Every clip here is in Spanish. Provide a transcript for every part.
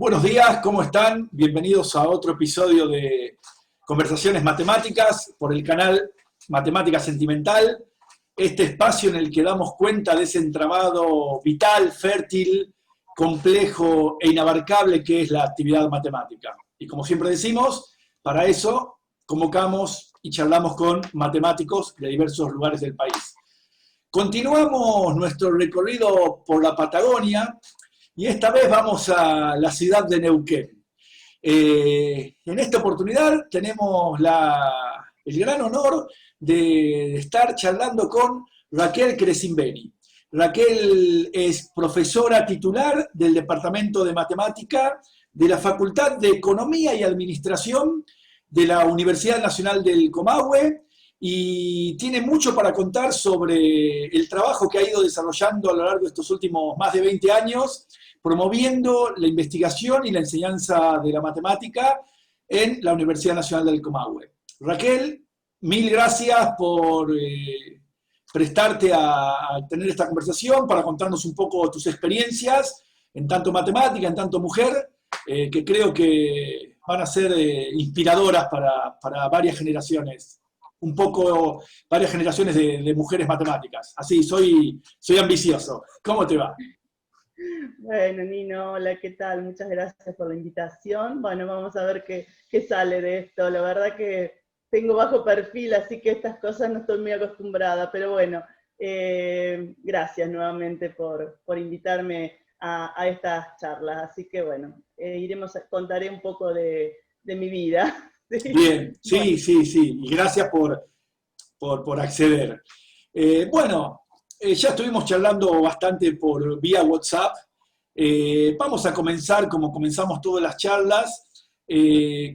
Buenos días, ¿cómo están? Bienvenidos a otro episodio de Conversaciones Matemáticas por el canal Matemática Sentimental, este espacio en el que damos cuenta de ese entramado vital, fértil, complejo e inabarcable que es la actividad matemática. Y como siempre decimos, para eso convocamos y charlamos con matemáticos de diversos lugares del país. Continuamos nuestro recorrido por la Patagonia y esta vez vamos a la ciudad de Neuquén. En esta oportunidad tenemos el gran honor de estar charlando con Raquel Cresimbeni. Raquel es profesora titular del Departamento de Matemática de la Facultad de Economía y Administración de la Universidad Nacional del Comahue y tiene mucho para contar sobre el trabajo que ha ido desarrollando a lo largo de estos últimos más de 20 años, promoviendo la investigación y la enseñanza de la matemática en la Universidad Nacional del Comahue. Raquel, mil gracias por prestarte a tener esta conversación, para contarnos un poco tus experiencias en tanto matemática, en tanto mujer, que creo que van a ser inspiradoras para varias generaciones, varias generaciones de mujeres matemáticas. Así, soy ambicioso. ¿Cómo te va? Bueno, Nino, hola, ¿qué tal? Muchas gracias por la invitación. Bueno, vamos a ver qué sale de esto. La verdad que tengo bajo perfil, así que estas cosas no estoy muy acostumbrada, pero bueno, gracias nuevamente por invitarme a estas charlas. Así que bueno, contaré un poco de mi vida. ¿Sí? Bien, Bueno. sí, y gracias por acceder. Ya estuvimos charlando bastante por vía WhatsApp. Vamos a comenzar, como comenzamos todas las charlas,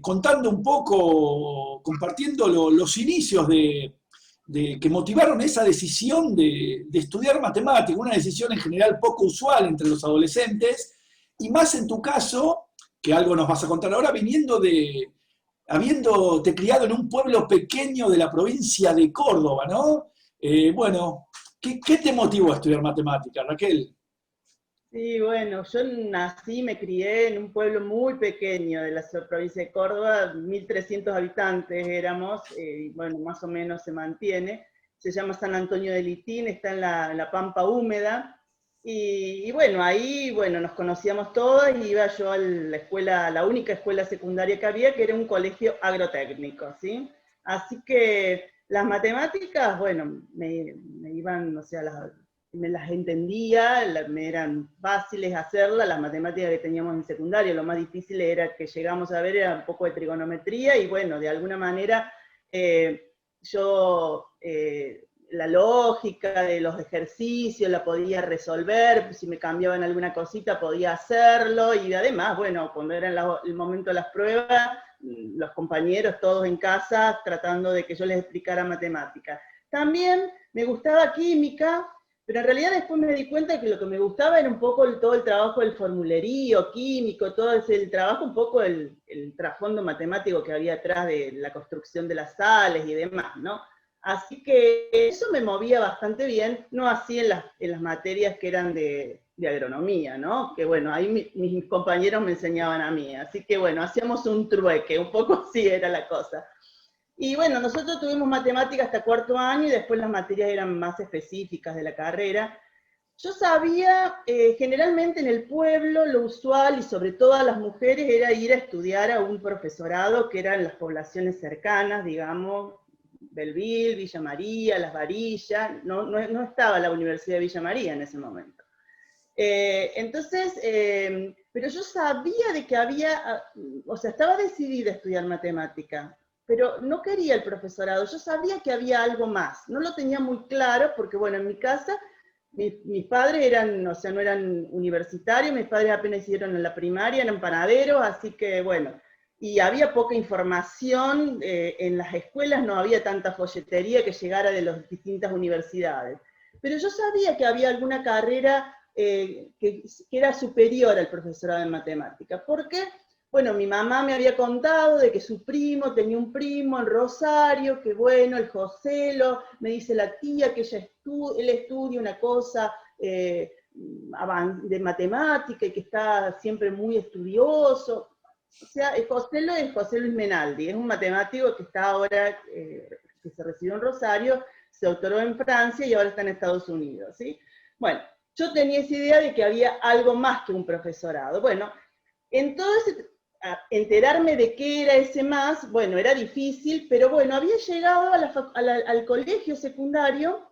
contando un poco, compartiendo los inicios que motivaron esa decisión de estudiar matemática, una decisión en general poco usual entre los adolescentes, y más en tu caso, que algo nos vas a contar ahora, habiéndote criado en un pueblo pequeño de la provincia de Córdoba, ¿no? ¿Qué te motivó a estudiar matemática, Raquel? Sí, bueno, yo nací, me crié en un pueblo muy pequeño de la provincia de Córdoba, 1.300 habitantes éramos, y bueno, más o menos se mantiene. Se llama San Antonio de Litín, está en la Pampa Húmeda, y bueno, ahí bueno, nos conocíamos todos y iba yo a la escuela, la única escuela secundaria que había, que era un colegio agrotécnico, ¿sí? Así que las matemáticas, bueno, me iban, o sea, me las entendía, me eran fáciles hacerlas, las matemáticas que teníamos en secundaria, lo más difícil era que llegamos a ver era un poco de trigonometría, y bueno, de alguna manera la lógica de los ejercicios la podía resolver, si me cambiaban alguna cosita podía hacerlo, y además, bueno, cuando era el momento de las pruebas, los compañeros todos en casa tratando de que yo les explicara matemática. También me gustaba química, pero en realidad después me di cuenta que lo que me gustaba era un poco todo el trabajo del formulerío químico, todo el trabajo, un poco el trasfondo matemático que había atrás de la construcción de las sales y demás, ¿no? Así que eso me movía bastante bien, no así en las materias que eran de agronomía, ¿no? Que bueno, ahí mis compañeros me enseñaban a mí, así que bueno, hacíamos un trueque, un poco así era la cosa. Y bueno, nosotros tuvimos matemática hasta cuarto año y después las materias eran más específicas de la carrera. Yo sabía, generalmente en el pueblo, lo usual, y sobre todo a las mujeres, era ir a estudiar a un profesorado que eran las poblaciones cercanas, digamos, Belville, Villa María, Las Varillas, no estaba la Universidad de Villa María en ese momento. Pero yo sabía de que había, o sea, estaba decidida a estudiar matemática, pero no quería el profesorado, yo sabía que había algo más, no lo tenía muy claro porque, bueno, en mi casa, mis padres eran, o sea, no eran universitarios, mis padres apenas hicieron en la primaria, eran panaderos, así que, bueno, y había poca información, en las escuelas no había tanta folletería que llegara de las distintas universidades, pero yo sabía que había alguna carrera que era superior al profesorado de matemática. ¿Por qué? Bueno, mi mamá me había contado de que su primo tenía un primo en Rosario, que bueno, el Joselo, me dice la tía que él estudia una cosa de matemática y que está siempre muy estudioso. O sea, José es José Luis Menaldi, es un matemático que está ahora, que se recibió en Rosario, se doctoró en Francia y ahora está en Estados Unidos, ¿sí? Bueno, yo tenía esa idea de que había algo más que un profesorado. Bueno, entonces, enterarme de qué era ese más, bueno, era difícil, pero bueno, había llegado al colegio secundario,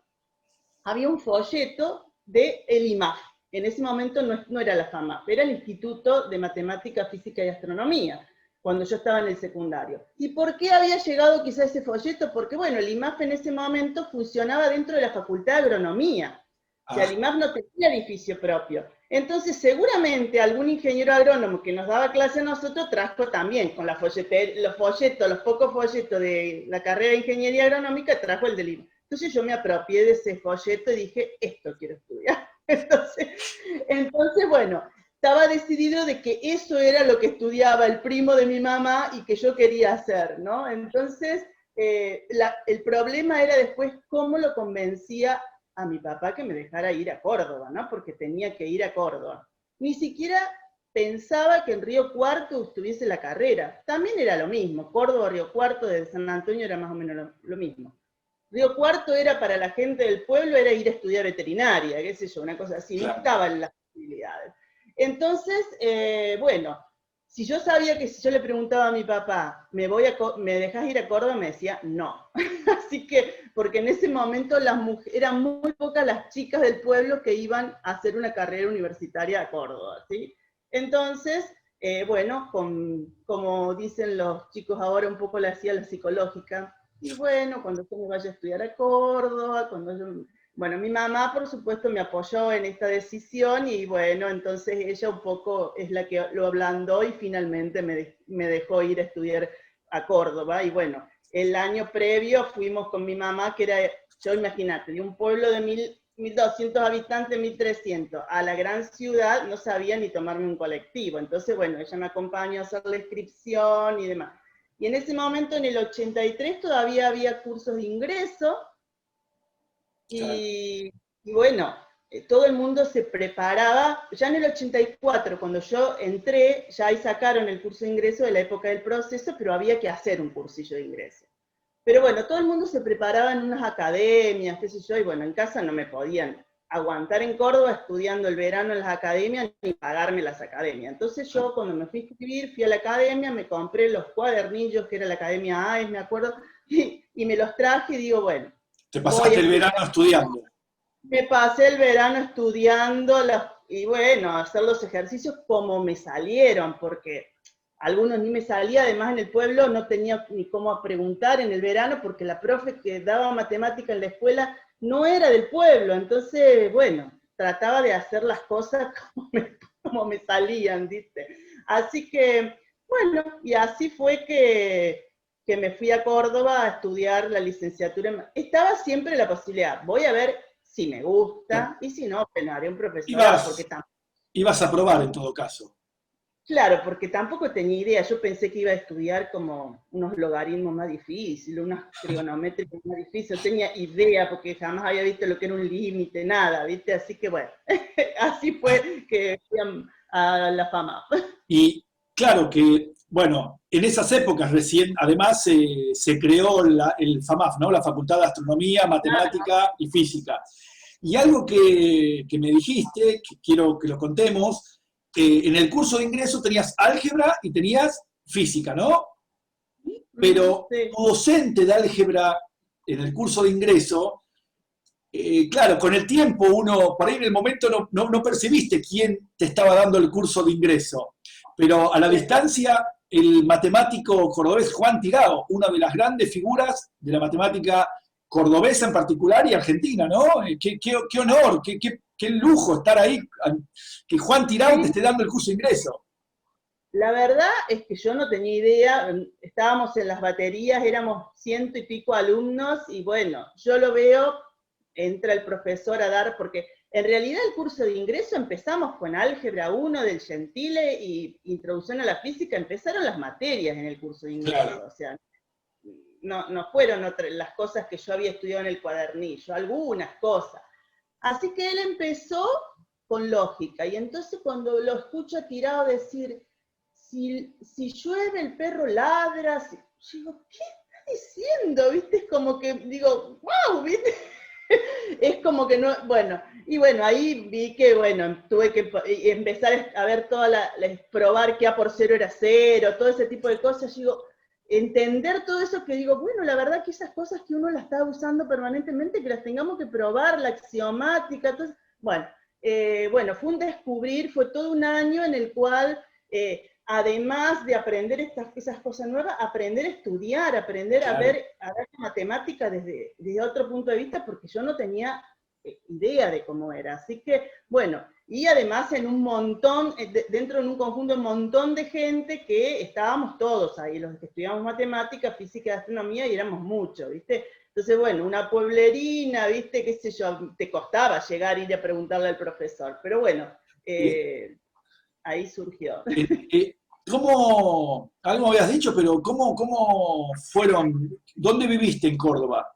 había un folleto de el IMAF. En ese momento no era la FAMAF, era el Instituto de Matemática, Física y Astronomía, cuando yo estaba en el secundario. ¿Y por qué había llegado quizá ese folleto? Porque, bueno, el IMAF en ese momento funcionaba dentro de la Facultad de Agronomía. O sea, el IMAF no tenía edificio propio. Entonces, seguramente algún ingeniero agrónomo que nos daba clase a nosotros trajo también, con los pocos folletos de la carrera de Ingeniería Agronómica, trajo el del IMAF. Entonces yo me apropié de ese folleto y dije, esto quiero estudiar. Entonces, bueno, estaba decidido de que eso era lo que estudiaba el primo de mi mamá y que yo quería hacer, ¿no? Entonces, el problema era después cómo lo convencía a mi papá que me dejara ir a Córdoba, ¿no? Porque tenía que ir a Córdoba. Ni siquiera pensaba que en Río Cuarto estuviese la carrera. También era lo mismo. Córdoba, Río Cuarto, de San Antonio era más o menos lo mismo. Río Cuarto era para la gente del pueblo, era ir a estudiar veterinaria, qué sé yo, una cosa así, no estaban las posibilidades. Entonces, bueno, si yo sabía que si yo le preguntaba a mi papá, ¿me dejas ir a Córdoba? Me decía, no. Así que, porque en ese momento eran muy pocas las chicas del pueblo que iban a hacer una carrera universitaria a Córdoba, ¿sí? Entonces, bueno, como dicen los chicos ahora, un poco le hacía la psicológica. Y bueno, cuando yo me vaya a estudiar a Córdoba, bueno, mi mamá, por supuesto, me apoyó en esta decisión y bueno, entonces ella un poco es la que lo ablandó y finalmente me dejó ir a estudiar a Córdoba. Y bueno, el año previo fuimos con mi mamá, que era, yo imagínate, de un pueblo de 1.200 habitantes, 1.300, a la gran ciudad, no sabía ni tomarme un colectivo. Entonces, bueno, ella me acompañó a hacer la inscripción y demás. Y en ese momento, en el 83, todavía había cursos de ingreso, y bueno, todo el mundo se preparaba. Ya en el 84, cuando yo entré, ya ahí sacaron el curso de ingreso de la época del proceso, pero había que hacer un cursillo de ingreso. Pero bueno, todo el mundo se preparaba en unas academias, qué sé yo, y bueno, en casa no me podían aguantar en Córdoba estudiando el verano en las academias, ni pagarme las academias. Entonces yo cuando me fui a inscribir, fui a la academia, me compré los cuadernillos, que era la Academia AES, me acuerdo, y me los traje y digo, bueno. Te pasaste el verano estudiando. Me pasé el verano estudiando y bueno, hacer los ejercicios como me salieron, porque algunos ni me salía, además en el pueblo no tenía ni cómo preguntar en el verano, porque la profe que daba matemática en la escuela no era del pueblo, entonces, bueno, trataba de hacer las cosas como me salían, ¿viste? Así que, bueno, y así fue que me fui a Córdoba a estudiar la licenciatura. Estaba siempre la posibilidad, voy a ver si me gusta, y si no, bueno, haré un profesorado, porque ibas a probar en todo caso. Claro, porque tampoco tenía idea, yo pensé que iba a estudiar como unos logaritmos más difíciles, unas trigonométricas más difíciles, no tenía idea porque jamás había visto lo que era un límite, nada, ¿viste? Así que bueno, así fue que fui a la FAMAF. Y claro que, bueno, en esas épocas recién, además, se creó el FAMAF, ¿no? La Facultad de Astronomía, Matemática y Física. Y algo que me dijiste, que quiero que lo contemos, en el curso de ingreso tenías álgebra y tenías física, ¿no? Pero Sí. tu docente de álgebra en el curso de ingreso, claro, con el tiempo uno, por ahí en el momento no percibiste quién te estaba dando el curso de ingreso, pero a la distancia el matemático cordobés Juan Tirao, una de las grandes figuras de la matemática cordobesa en particular y argentina, ¿no? Qué honor, qué lujo estar ahí, que Juan Tirao te esté dando el curso de ingreso. La verdad es que yo no tenía idea, estábamos en las baterías, éramos 100 y pico alumnos, y bueno, yo lo veo, entra el profesor a dar, porque en realidad el curso de ingreso empezamos con álgebra 1 del Gentile y introducción a la física, empezaron las materias en el curso de ingreso, claro. O sea, no fueron las cosas que yo había estudiado en el cuadernillo, algunas cosas. Así que él empezó con lógica. Y entonces cuando lo escucho tirado decir, si llueve el perro ladra, yo digo, ¿qué está diciendo? ¿Viste? Es como que digo, wow, ¿viste? Es como que no, bueno, y bueno, ahí vi que, bueno, tuve que empezar a ver probar que A por cero era cero, todo ese tipo de cosas, yo digo, entender todo eso que digo, bueno, la verdad que esas cosas que uno las está usando permanentemente, que las tengamos que probar, la axiomática, entonces, bueno, bueno, fue un descubrir, fue todo un año en el cual, además de aprender esas cosas nuevas, aprender a estudiar, aprender Claro. a ver matemática desde otro punto de vista, porque yo no tenía idea de cómo era. Así que, bueno, y además en un montón, dentro de un conjunto, un montón de gente que estábamos todos ahí, los que estudiamos matemática, física y astronomía, y éramos muchos, ¿viste? Entonces, bueno, una pueblerina, ¿viste? Qué sé yo, te costaba llegar y ir a preguntarle al profesor, pero bueno, ahí surgió. ¿Cómo, algo me habías dicho, pero cómo fueron, dónde viviste en Córdoba?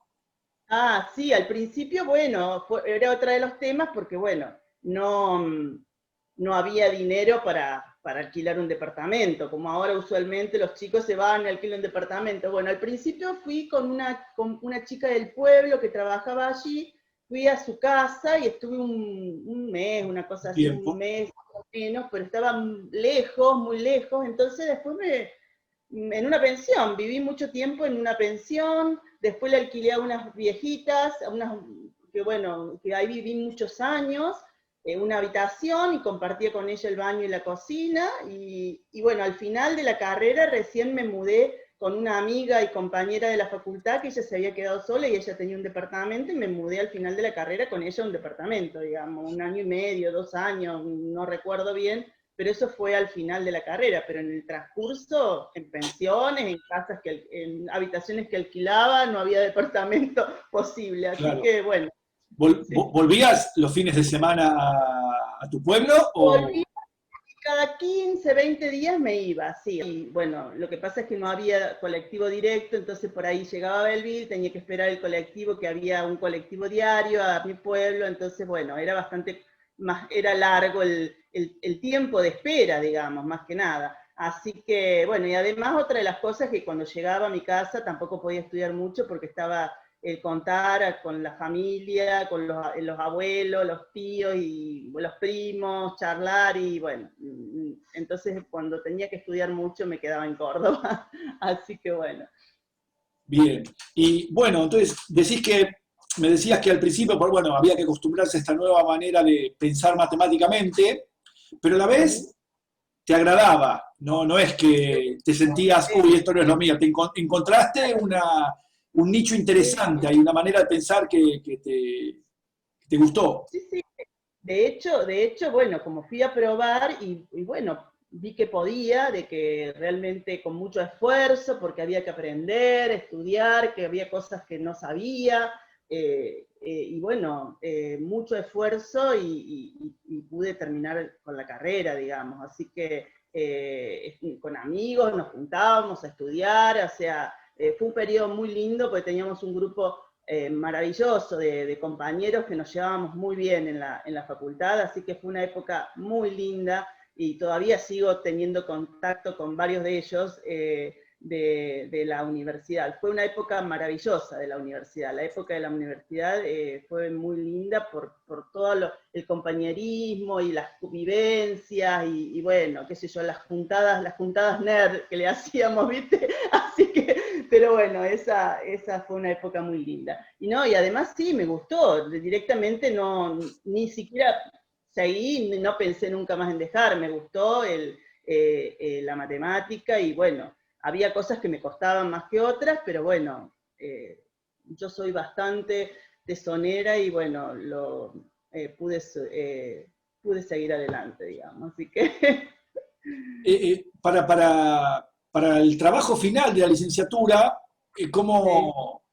Ah, sí, al principio, bueno, era otro de los temas porque, bueno, no había dinero para alquilar un departamento, como ahora usualmente los chicos se van y alquilan un departamento. Bueno, al principio fui con una chica del pueblo que trabajaba allí, fui a su casa y estuve un mes, una cosa así, Tiempo. un mes o menos, pero estaba lejos, muy lejos, entonces después en una pensión, viví mucho tiempo en una pensión, después le alquilé a unas viejitas, que bueno, que ahí viví muchos años, una habitación y compartía con ella el baño y la cocina, y bueno, al final de la carrera recién me mudé con una amiga y compañera de la facultad, que ella se había quedado sola y ella tenía un departamento, y me mudé al final de la carrera con ella a un departamento, digamos, 1 año y medio, 2 años, no recuerdo bien, pero eso fue al final de la carrera, pero en el transcurso, en pensiones, en casas, en habitaciones que alquilaba, no había departamento posible, así Claro. que bueno. Sí. ¿Volvías los fines de semana a tu pueblo? Volví cada 15, 20 días me iba, sí. Y bueno, lo que pasa es que no había colectivo directo, entonces por ahí llegaba a Belleville, tenía que esperar el colectivo, que había un colectivo diario a mi pueblo, entonces bueno, era bastante más, era largo el tiempo de espera, digamos, más que nada. Así que, bueno, y además otra de las cosas que cuando llegaba a mi casa tampoco podía estudiar mucho porque estaba el contar con la familia, con los abuelos, los tíos y los primos, charlar y bueno, entonces cuando tenía que estudiar mucho me quedaba en Córdoba, así que bueno. Bien. Y bueno, entonces me decías que al principio, pues, bueno, había que acostumbrarse a esta nueva manera de pensar matemáticamente, pero a la vez te agradaba, no es que te sentías, uy, esto no es lo mío, encontraste un nicho interesante, hay una manera de pensar que te gustó. Sí, sí. De hecho, bueno, como fui a probar y bueno, vi que podía, de que realmente con mucho esfuerzo, porque había que aprender, estudiar, que había cosas que no sabía, y bueno, mucho esfuerzo y pude terminar con la carrera, digamos. Así que con amigos nos juntábamos a estudiar, o sea, fue un periodo muy lindo porque teníamos un grupo maravilloso de compañeros que nos llevábamos muy bien en la facultad, así que fue una época muy linda y todavía sigo teniendo contacto con varios de ellos de la universidad. Fue una época maravillosa de la universidad. La época de la universidad fue muy linda por todo el compañerismo y las vivencias y bueno, qué sé yo, las juntadas nerd que le hacíamos, ¿viste? Así que, pero bueno, esa fue una época muy linda. Y no, y además sí, me gustó, directamente ni siquiera seguí, no pensé nunca más en dejar, me gustó la matemática y bueno, había cosas que me costaban más que otras, pero bueno, yo soy bastante tesonera y bueno, pude seguir adelante, digamos, así que... Para el trabajo final de la licenciatura, ¿cómo,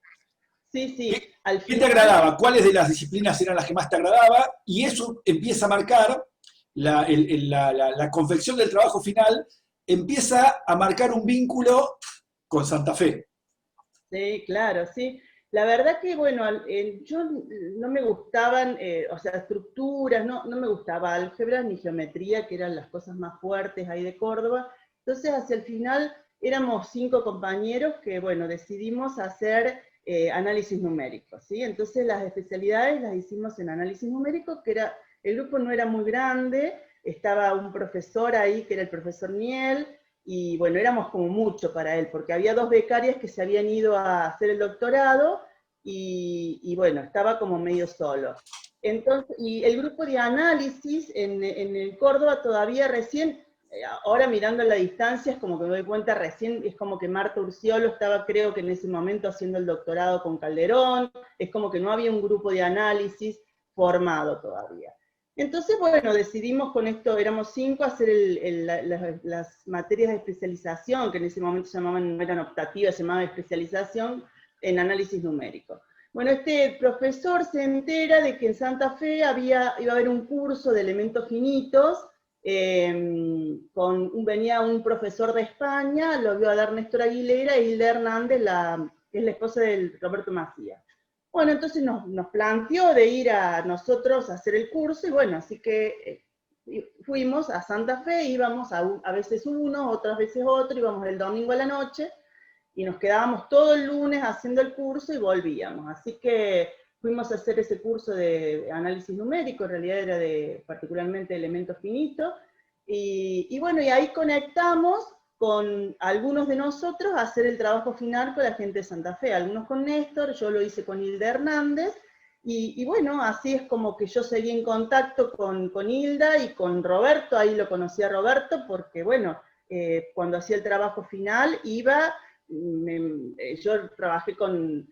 Sí, qué, sí, al qué te final... agradaba? ¿Cuáles de las disciplinas eran las que más te agradaba? Y eso empieza a marcar la confección del trabajo final, empieza a marcar un vínculo con Santa Fe. Sí, claro, sí. La verdad que, bueno, yo no me gustaban, o sea, estructuras, no me gustaba álgebra ni geometría, que eran las cosas más fuertes ahí de Córdoba. Entonces, hacia el final, éramos 5 compañeros que, bueno, decidimos hacer análisis numérico, ¿sí? Entonces, las especialidades las hicimos en análisis numérico, que era, el grupo no era muy grande, estaba un profesor ahí, que era el profesor Miel, y bueno, éramos como mucho para él, porque había 2 becarias que se habían ido a hacer el doctorado, y bueno, estaba como medio solo. Entonces, y el grupo de análisis en el Córdoba todavía recién, ahora mirando a la distancia, es como que me doy cuenta recién, es como que Marta Urciolo estaba, creo que en ese momento, haciendo el doctorado con Calderón, es como que no había un grupo de análisis formado todavía. Entonces, bueno, decidimos con esto, éramos 5, hacer las materias de especialización, que en ese momento se llamaban, no eran optativas, se llamaban especialización en análisis numérico. Bueno, este profesor se entera de que en Santa Fe iba a haber un curso de elementos finitos, venía un profesor de España, lo vio a dar Néstor Aguilera, y Hilda Hernández, que es la esposa de Roberto Macías. Bueno, entonces nos planteó de ir a nosotros a hacer el curso, y bueno, así que fuimos a Santa Fe, íbamos a veces uno, otras veces otro, íbamos el domingo a la noche, y nos quedábamos todo el lunes haciendo el curso y volvíamos. Así que fuimos a hacer ese curso de análisis numérico, en realidad era particularmente elementos finitos, y bueno, y ahí conectamos con algunos de nosotros a hacer el trabajo final con la gente de Santa Fe, algunos con Néstor, yo lo hice con Hilda Hernández, y bueno, así es como que yo seguí en contacto con Hilda y con Roberto, ahí lo conocí a Roberto, porque bueno, cuando hacía el trabajo final iba, yo trabajé con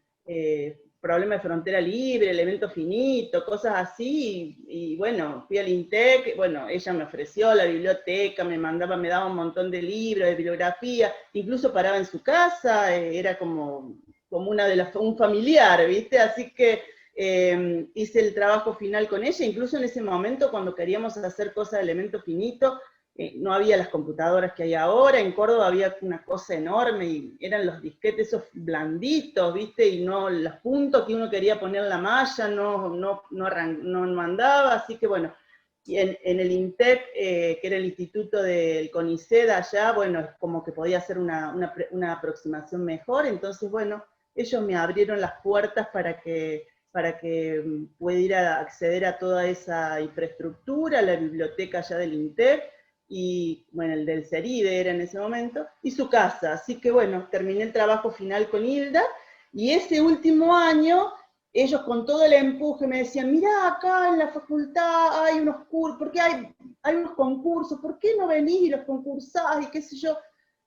problemas de frontera libre, elementos finitos, cosas así, y bueno, fui al INTEC, bueno, ella me ofreció la biblioteca, me daba un montón de libros, de bibliografía, incluso paraba en su casa, era como un familiar, ¿viste? Así que hice el trabajo final con ella, incluso en ese momento cuando queríamos hacer cosas de elementos finitos, no había las computadoras que hay ahora, en Córdoba había una cosa enorme, y eran los disquetes esos blanditos, ¿viste? Y no, los puntos que uno quería poner en la malla no mandaba, así que bueno, y en el INTEC, que era el instituto del CONICET allá, bueno, es como que podía hacer una aproximación mejor, entonces bueno, ellos me abrieron las puertas para que pudiera acceder a toda esa infraestructura, la biblioteca allá del INTEC, y bueno, el del CERIDE era en ese momento, y su casa. Así que bueno, terminé el trabajo final con Hilda, y ese último año, ellos con todo el empuje me decían, mirá, acá en la facultad hay unos cursos, porque hay unos concursos, ¿por qué no venís y los concursás? Y qué sé yo.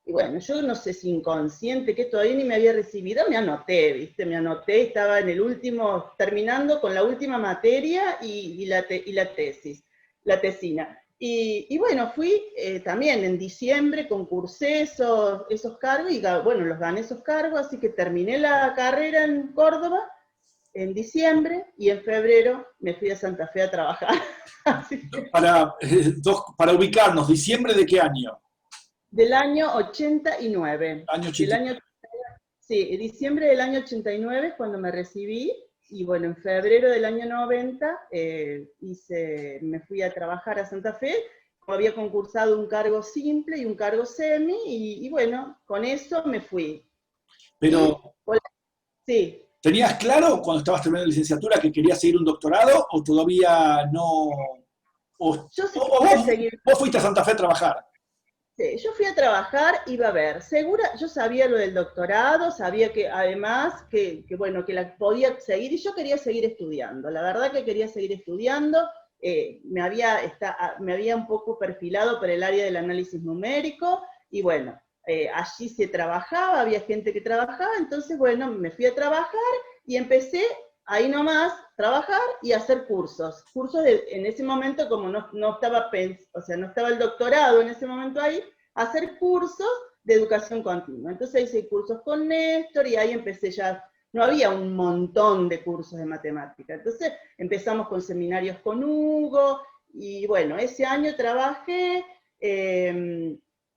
Y bueno, yo no sé si inconsciente, que todavía ni me había recibido, me anoté, ¿viste? Me anoté, estaba en el último, terminando con la última materia y la tesis, la tesina. Y bueno, fui también en diciembre, concursé esos cargos, y bueno, los gané esos cargos, así que terminé la carrera en Córdoba en diciembre, y en febrero me fui a Santa Fe a trabajar. Así que, Para ubicarnos, ¿diciembre de qué año? del año 89. Año Del 80. año, sí, diciembre del año 89 es cuando me recibí, y bueno, en febrero del año 90 me fui a trabajar a Santa Fe, como había concursado un cargo simple y un cargo semi, y bueno, con eso me fui. Pero, Sí. ¿tenías claro cuando estabas terminando la licenciatura que querías seguir un doctorado o todavía no? Yo sí O quería seguir. vos fuiste a Santa Fe a trabajar. Sí, yo fui a trabajar, iba a ver, segura, yo sabía lo del doctorado, sabía que además bueno, que la podía seguir, y yo quería seguir estudiando, la verdad que quería seguir estudiando, me había un poco perfilado por el área del análisis numérico, y bueno, allí se trabajaba, había gente que trabajaba, entonces bueno, me fui a trabajar, y empecé ahí nomás, trabajar y hacer cursos. En ese momento, como no estaba, o sea, no estaba el doctorado en ese momento ahí, hacer cursos de educación continua. Entonces hice cursos con Néstor, y ahí empecé ya, no había un montón de cursos de matemática. Entonces empezamos con seminarios con Hugo, y bueno, ese año trabajé,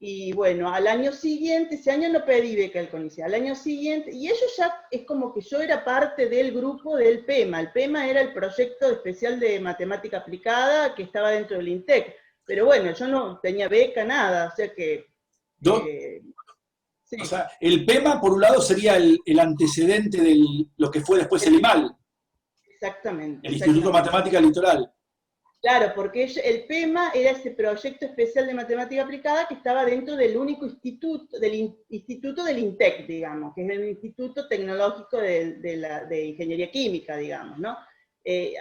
Y bueno, al año siguiente, ese año no pedí beca del CONICET, al año siguiente, y ellos ya, es como que yo era parte del grupo del PEMA. El PEMA era el proyecto especial de matemática aplicada que estaba dentro del INTEC. Pero bueno, yo no tenía beca, nada, o sea que... Do- sí, o sea, el PEMA, por un lado, sería el antecedente de lo que fue después el IMAL, exactamente, el Instituto de exactamente. Matemática Litoral. Claro, porque el PEMA era ese proyecto especial de matemática aplicada que estaba dentro del único instituto del INTEC, digamos, que es el Instituto Tecnológico de Ingeniería Química, digamos, ¿no?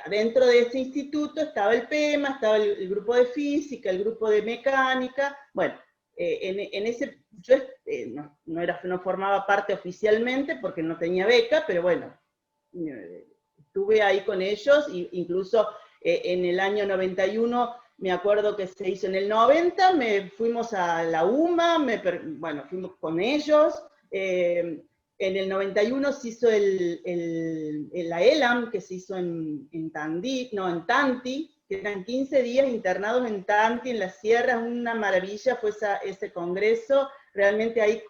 Dentro de ese instituto estaba el PEMA, estaba el grupo de física, el grupo de mecánica, bueno, en ese, yo no formaba parte oficialmente porque no tenía beca, pero bueno, estuve ahí con ellos, e incluso en el año 91, me acuerdo que se hizo en el 90, fuimos a la UMA, bueno, fuimos con ellos, en el 91 se hizo la ELAM, que se hizo en Tanti, que eran 15 días internados en Tanti, en las sierras, una maravilla fue ese congreso, realmente ahí,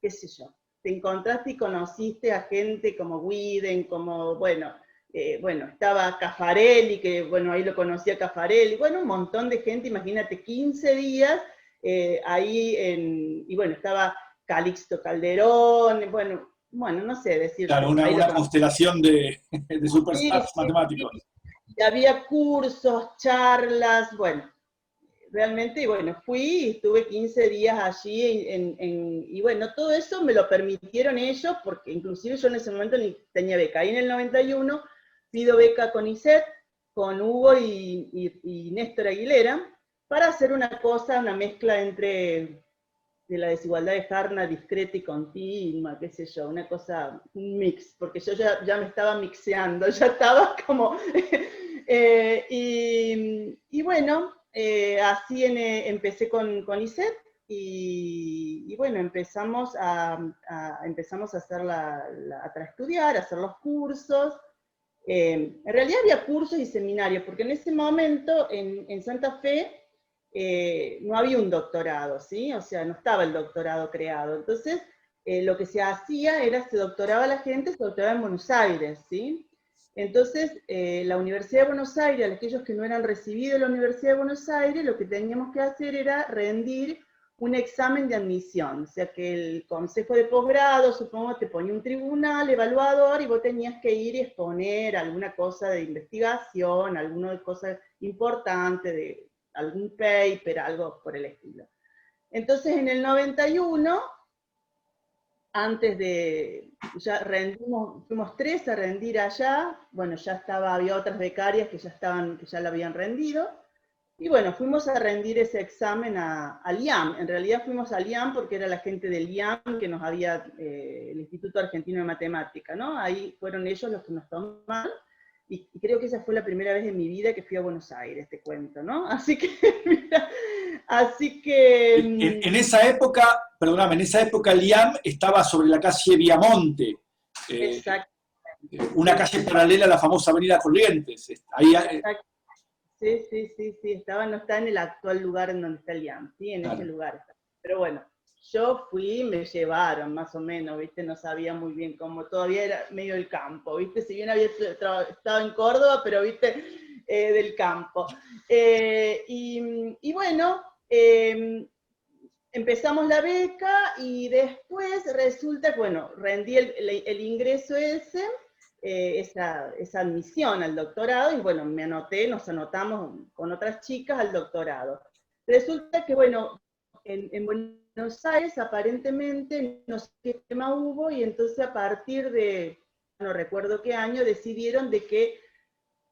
qué sé yo, te encontraste y conociste a gente como Widen, como, bueno, estaba Caffarelli, que bueno, ahí lo conocí a Caffarelli, bueno, un montón de gente, imagínate, 15 días y bueno, estaba Calixto Calderón, bueno, no sé Claro, decirte. una constelación de Sí, superstars sí, matemáticos. sí. Y había cursos, charlas, bueno, realmente, y bueno, fui y estuve 15 días allí, y bueno, todo eso me lo permitieron ellos, porque inclusive yo en ese momento ni tenía beca. Ahí en el 91 pido beca con ISET, con Hugo y Néstor Aguilera, para hacer una cosa, una mezcla entre de la desigualdad de Harnack discreta y continua, qué sé yo, una cosa, un mix, porque yo ya me estaba mixeando, ya estaba como... y bueno, así empecé con ISET y bueno, empezamos a hacer a estudiar, a hacer los cursos. En realidad había cursos y seminarios, porque en ese momento en Santa Fe no había un doctorado, ¿sí? O sea, no estaba el doctorado creado. Entonces, lo que se hacía era, se doctoraba la gente, se doctoraba en Buenos Aires, ¿sí? Entonces, la Universidad de Buenos Aires, aquellos que no eran recibidos de la Universidad de Buenos Aires, lo que teníamos que hacer era rendir un examen de admisión, o sea que el consejo de posgrado, supongo, te ponía un tribunal evaluador y vos tenías que ir y exponer alguna cosa de investigación, alguna cosa importante, de algún paper, algo por el estilo. Entonces en el 91, antes de, ya fuimos 3 a rendir allá, bueno, había otras becarias que ya la habían rendido, y bueno, fuimos a rendir ese examen al IAM. En realidad fuimos al IAM porque era la gente del IAM que nos había, el Instituto Argentino de Matemática, ¿no? Ahí fueron ellos los que nos tomaron, y creo que esa fue la primera vez en mi vida que fui a Buenos Aires, te cuento, ¿no? Así que, mira, así que... En esa época, perdóname, en esa época el IAM estaba sobre la calle Viamonte, Exacto. una calle paralela a la famosa Avenida Corrientes. Ahí, Exacto. Sí, no está en el actual lugar en donde está el IAM, sí, en ese claro. lugar está. Pero bueno, yo fui, me llevaron más o menos, ¿viste? No sabía muy bien cómo, todavía era medio del campo, ¿viste? Si bien había estado en Córdoba, pero, ¿viste? Del campo. Y bueno, empezamos la beca y después resulta que, bueno, rendí el ingreso ese, esa admisión al doctorado, y bueno, nos anotamos con otras chicas al doctorado. Resulta que, bueno, en Buenos Aires aparentemente no sé qué tema hubo, y entonces a partir de, no recuerdo qué año, decidieron de que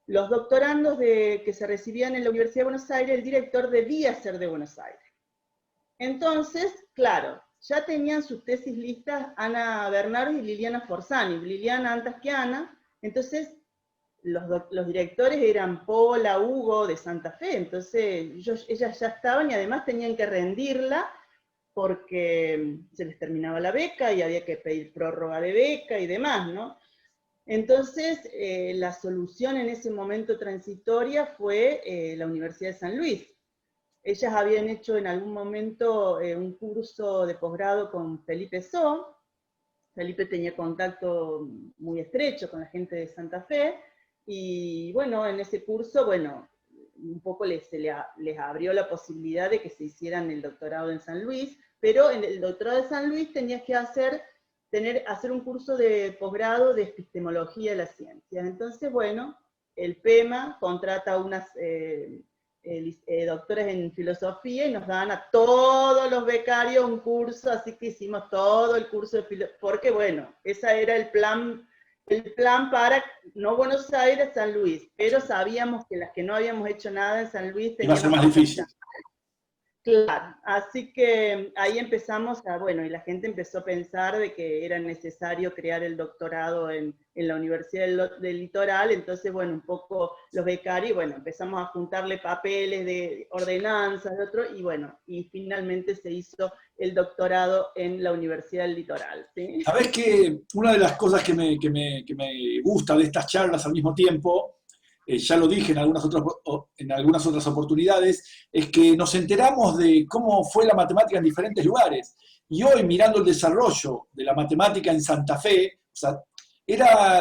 los doctorandos que se recibían en la Universidad de Buenos Aires, el director debía ser de Buenos Aires. Entonces, claro, ya tenían sus tesis listas Ana Bernardo y Liliana Forzani, Liliana antes que Ana, entonces los directores eran Paula, Hugo de Santa Fe, entonces ellas ya estaban y además tenían que rendirla porque se les terminaba la beca y había que pedir prórroga de beca y demás, ¿no? Entonces, la solución en ese momento transitoria fue la Universidad de San Luis. ellas habían hecho en algún momento un curso de posgrado con Felipe So. Felipe tenía contacto muy estrecho con la gente de Santa Fe, y bueno, en ese curso, bueno, un poco les abrió la posibilidad de que se hicieran el doctorado en San Luis, pero en el doctorado de San Luis tenías que hacer un curso de posgrado de epistemología de las ciencias. Entonces, bueno, el PEMA contrata unas doctores en filosofía y nos daban a todos los becarios un curso, así que hicimos todo el curso de filosofía, porque bueno, ese era el plan para, no Buenos Aires, San Luis, pero sabíamos que las que no habíamos hecho nada en San Luis Iba a teníamos ser más que difícil. Claro, así que ahí empezamos bueno, y la gente empezó a pensar de que era necesario crear el doctorado en la Universidad del Litoral. Entonces, bueno, un poco los becarios, bueno, empezamos a juntarle papeles de ordenanzas, de otro, y bueno, y finalmente se hizo el doctorado en la Universidad del Litoral, ¿sí? Sabés que una de las cosas que me gusta de estas charlas al mismo tiempo, ya lo dije en algunas otras oportunidades, es que nos enteramos de cómo fue la matemática en diferentes lugares. Y hoy, mirando el desarrollo de la matemática en Santa Fe, o sea,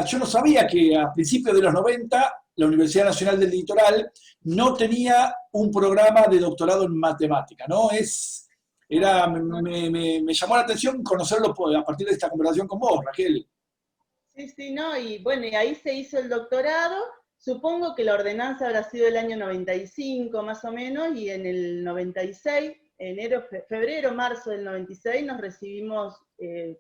yo no sabía que a principios de los 90 la Universidad Nacional del Litoral no tenía un programa de doctorado en matemática, ¿no? Me llamó la atención conocerlo a partir de esta conversación con vos, Raquel. Sí, sí, no, y bueno, y ahí se hizo el doctorado. Supongo que la ordenanza habrá sido el año 95 más o menos, y en el 96, febrero, marzo del 96, nos recibimos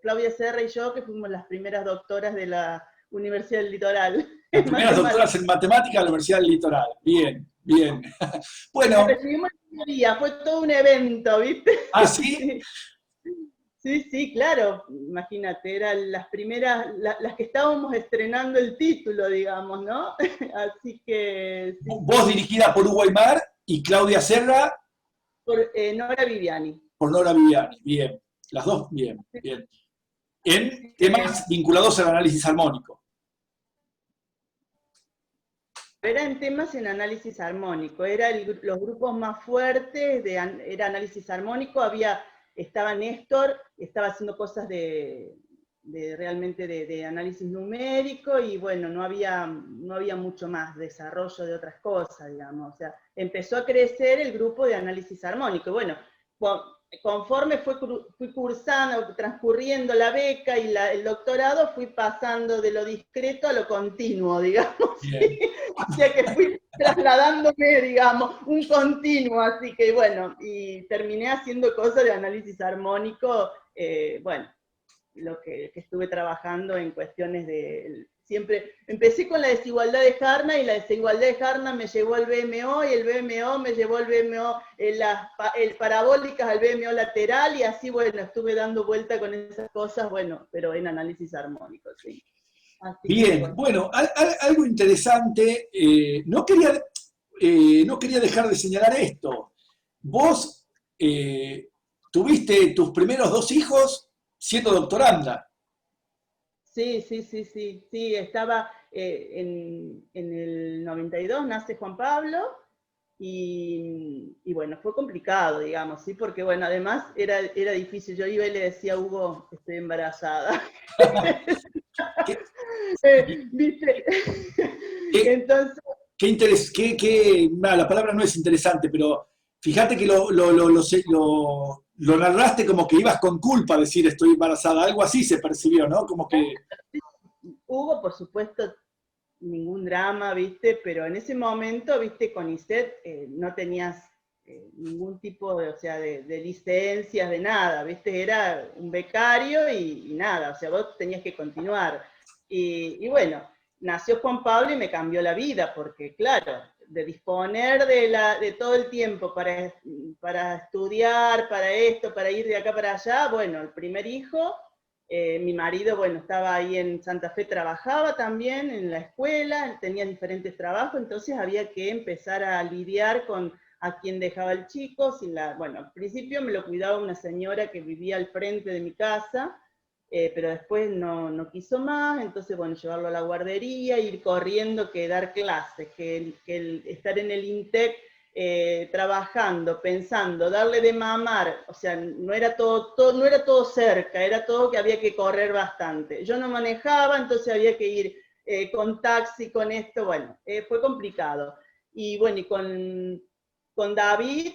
Claudia Serra y yo, que fuimos las primeras doctoras de la Universidad del Litoral. Las En primeras matemáticas. doctoras en matemática de la Universidad del Litoral. Bien, bien. La Bueno, recibimos el mismo día, fue todo un evento, ¿viste? ¿ah, sí? Sí. Sí, sí, claro, imagínate, eran las primeras, las que estábamos estrenando el título, digamos, ¿no? Así que, sí, Vos sí, dirigida por Hugo Aymar y Claudia Serra por Nora Viviani. por Nora Viviani. Bien, las dos, bien, bien. En temas vinculados al análisis armónico. Era en temas en análisis armónico, los grupos más fuertes, era análisis armónico, estaba Néstor, estaba haciendo cosas realmente de análisis numérico, y bueno, no había mucho más desarrollo de otras cosas, digamos. O sea, empezó a crecer el grupo de análisis armónico. Y bueno, conforme fui cursando, transcurriendo la beca y el doctorado, fui pasando de lo discreto a lo continuo, digamos. Bien. O sea que fui trasladándome, digamos, un continuo, así que bueno, y terminé haciendo cosas de análisis armónico, bueno, lo que estuve trabajando en cuestiones siempre, empecé con la desigualdad de Harnack, y la desigualdad de Harnack me llevó al BMO, y el BMO me llevó al BMO, el parabólicas al BMO lateral, y así, bueno, estuve dando vuelta con esas cosas, bueno, pero en análisis armónico, sí. Así que, Bien, bueno, algo interesante, no quería dejar de señalar esto. Vos tuviste tus primeros dos hijos siendo doctoranda. sí, sí, sí, sí, sí, estaba en el 92, nace Juan Pablo, y bueno, fue complicado, digamos, ¿sí? Porque bueno, además era difícil. Yo iba y le decía a Hugo, estoy embarazada. ¿Qué, ¿Viste? qué, Entonces, la palabra no es interesante, pero fíjate que lo narraste como que ibas con culpa a decir estoy embarazada, algo así se percibió, ¿no? Como que, Hugo, por supuesto, ningún drama, ¿viste? Pero en ese momento, ¿viste? Con ISET no tenías ningún tipo de, o sea, de licencias, de nada, ¿viste? Era un becario y nada, o sea, vos tenías que continuar. Y bueno, nació Juan Pablo y me cambió la vida, porque claro, de disponer de todo el tiempo para estudiar, para esto, para ir de acá para allá, bueno, el primer hijo, mi marido, bueno, estaba ahí en Santa Fe, trabajaba también en la escuela, tenía diferentes trabajos, entonces había que empezar a lidiar con a quién dejaba el chico. Bueno, al principio me lo cuidaba una señora que vivía al frente de mi casa, pero después no quiso más, entonces, bueno, llevarlo a la guardería, ir corriendo, que dar clases, que estar en el INTEC trabajando, pensando, darle de mamar, o sea, no era no era todo cerca, era todo que había que correr bastante. Yo no manejaba, entonces había que ir con taxi, con esto, bueno, fue complicado. Y bueno, y con David,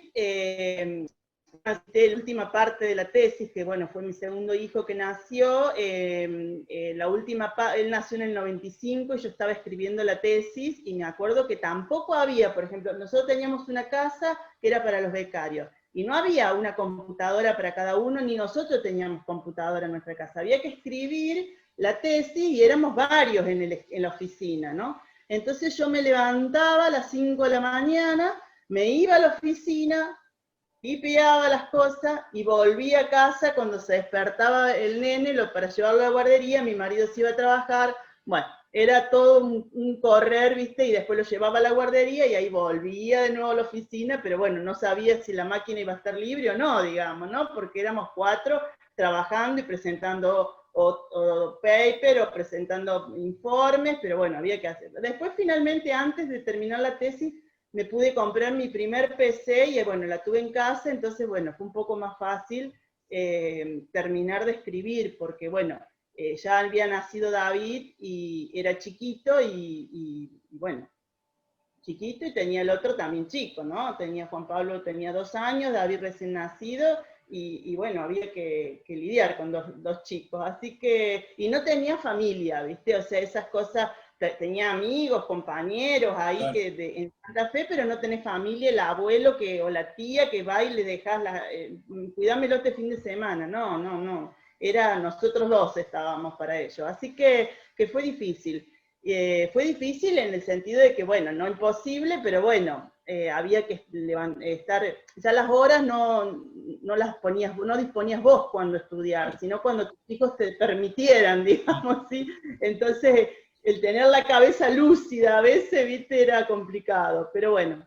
la última parte de la tesis, que bueno, fue mi segundo hijo que nació, él nació en el 95 y yo estaba escribiendo la tesis y me acuerdo que tampoco había, por ejemplo, nosotros teníamos una casa que era para los becarios y no había una computadora para cada uno, ni nosotros teníamos computadora en nuestra casa, había que escribir la tesis y éramos varios en la oficina, ¿no? Entonces yo me levantaba a las 5 de la mañana, me iba a la oficina, tipeaba las cosas y volvía a casa cuando se despertaba el nene para llevarlo a la guardería, mi marido se iba a trabajar, bueno, era todo un correr, ¿viste? Y después lo llevaba a la guardería y ahí volvía de nuevo a la oficina, pero bueno, no sabía si la máquina iba a estar libre o no, digamos, ¿no? Porque éramos 4 trabajando y presentando o paper o presentando informes, pero bueno, había que hacerlo. Después finalmente, antes de terminar la tesis, me pude comprar mi primer PC y bueno, la tuve en casa, entonces bueno, fue un poco más fácil terminar de escribir, porque bueno, ya había nacido David y era chiquito y bueno, chiquito y tenía el otro también chico, ¿no? Tenía Juan Pablo, tenía 2 años, David recién nacido, y bueno, había que lidiar con dos chicos, así que, y no tenía familia, ¿viste? O sea, esas cosas, tenía amigos, compañeros ahí Claro. en Santa Fe, pero no tenés familia, el abuelo o la tía que va y le dejás, cuidámelo este fin de semana, no, era nosotros 2 estábamos para ello, así que fue difícil. Fue difícil en el sentido de que, bueno, no imposible, pero bueno, había que estar, ya las horas no las ponías, no disponías vos cuando estudiar, sino cuando tus hijos te permitieran, digamos, ¿sí? Entonces, el tener la cabeza lúcida a veces, viste, era complicado, pero bueno,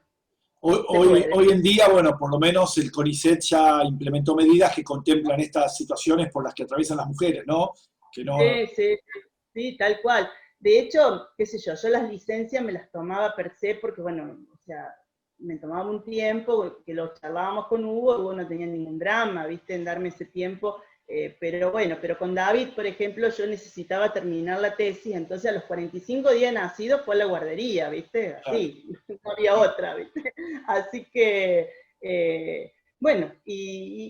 Hoy en día, bueno, por lo menos el CONICET ya implementó medidas que contemplan estas situaciones por las que atraviesan las mujeres, ¿no? Que no. Sí, tal cual. De hecho, qué sé yo las licencias me las tomaba per se porque, bueno, o sea, me tomaba un tiempo, que lo charlábamos con Hugo no tenía ningún drama, viste, en darme ese tiempo, pero bueno, pero con David, por ejemplo, yo necesitaba terminar la tesis, entonces a los 45 días nacido fue a la guardería, viste, así, no había otra, viste, así que, bueno,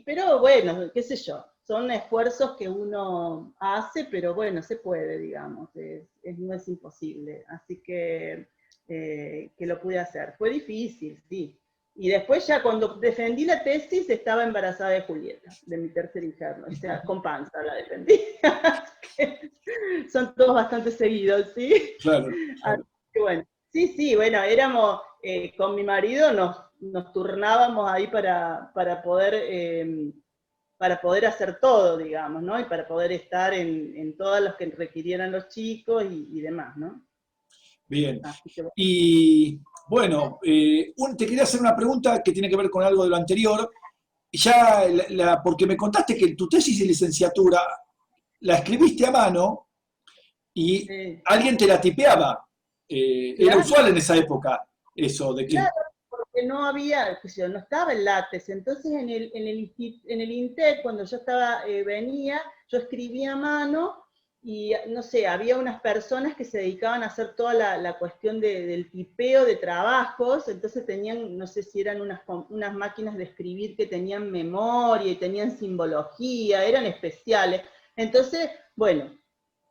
pero bueno, qué sé yo, son esfuerzos que uno hace, pero bueno, se puede, digamos, no es imposible, así que lo pude hacer. Fue difícil, sí. Y después ya cuando defendí la tesis estaba embarazada de Julieta, de mi tercer interno, o sea, con panza la defendí. Son todos bastante seguidos, ¿sí? Claro, Así claro. que bueno, sí, bueno, éramos, con mi marido nos turnábamos ahí para poder hacer todo, digamos, ¿no? Y para poder estar en todas las que requirieran los chicos y demás, ¿no? Bien. Así que bueno. Y bueno, te quería hacer una pregunta que tiene que ver con algo de lo anterior. Ya, porque me contaste que tu tesis de licenciatura la escribiste a mano y Sí. alguien te la tipeaba. Era Claro, usual en esa época eso, de que. claro, porque no había, pues, no estaba el látex, entonces en el INTEC, cuando yo venía, yo escribía a mano y, no sé, había unas personas que se dedicaban a hacer toda la cuestión del tipeo de trabajos, entonces tenían, no sé si eran unas máquinas de escribir que tenían memoria y tenían simbología, eran especiales. Entonces, bueno,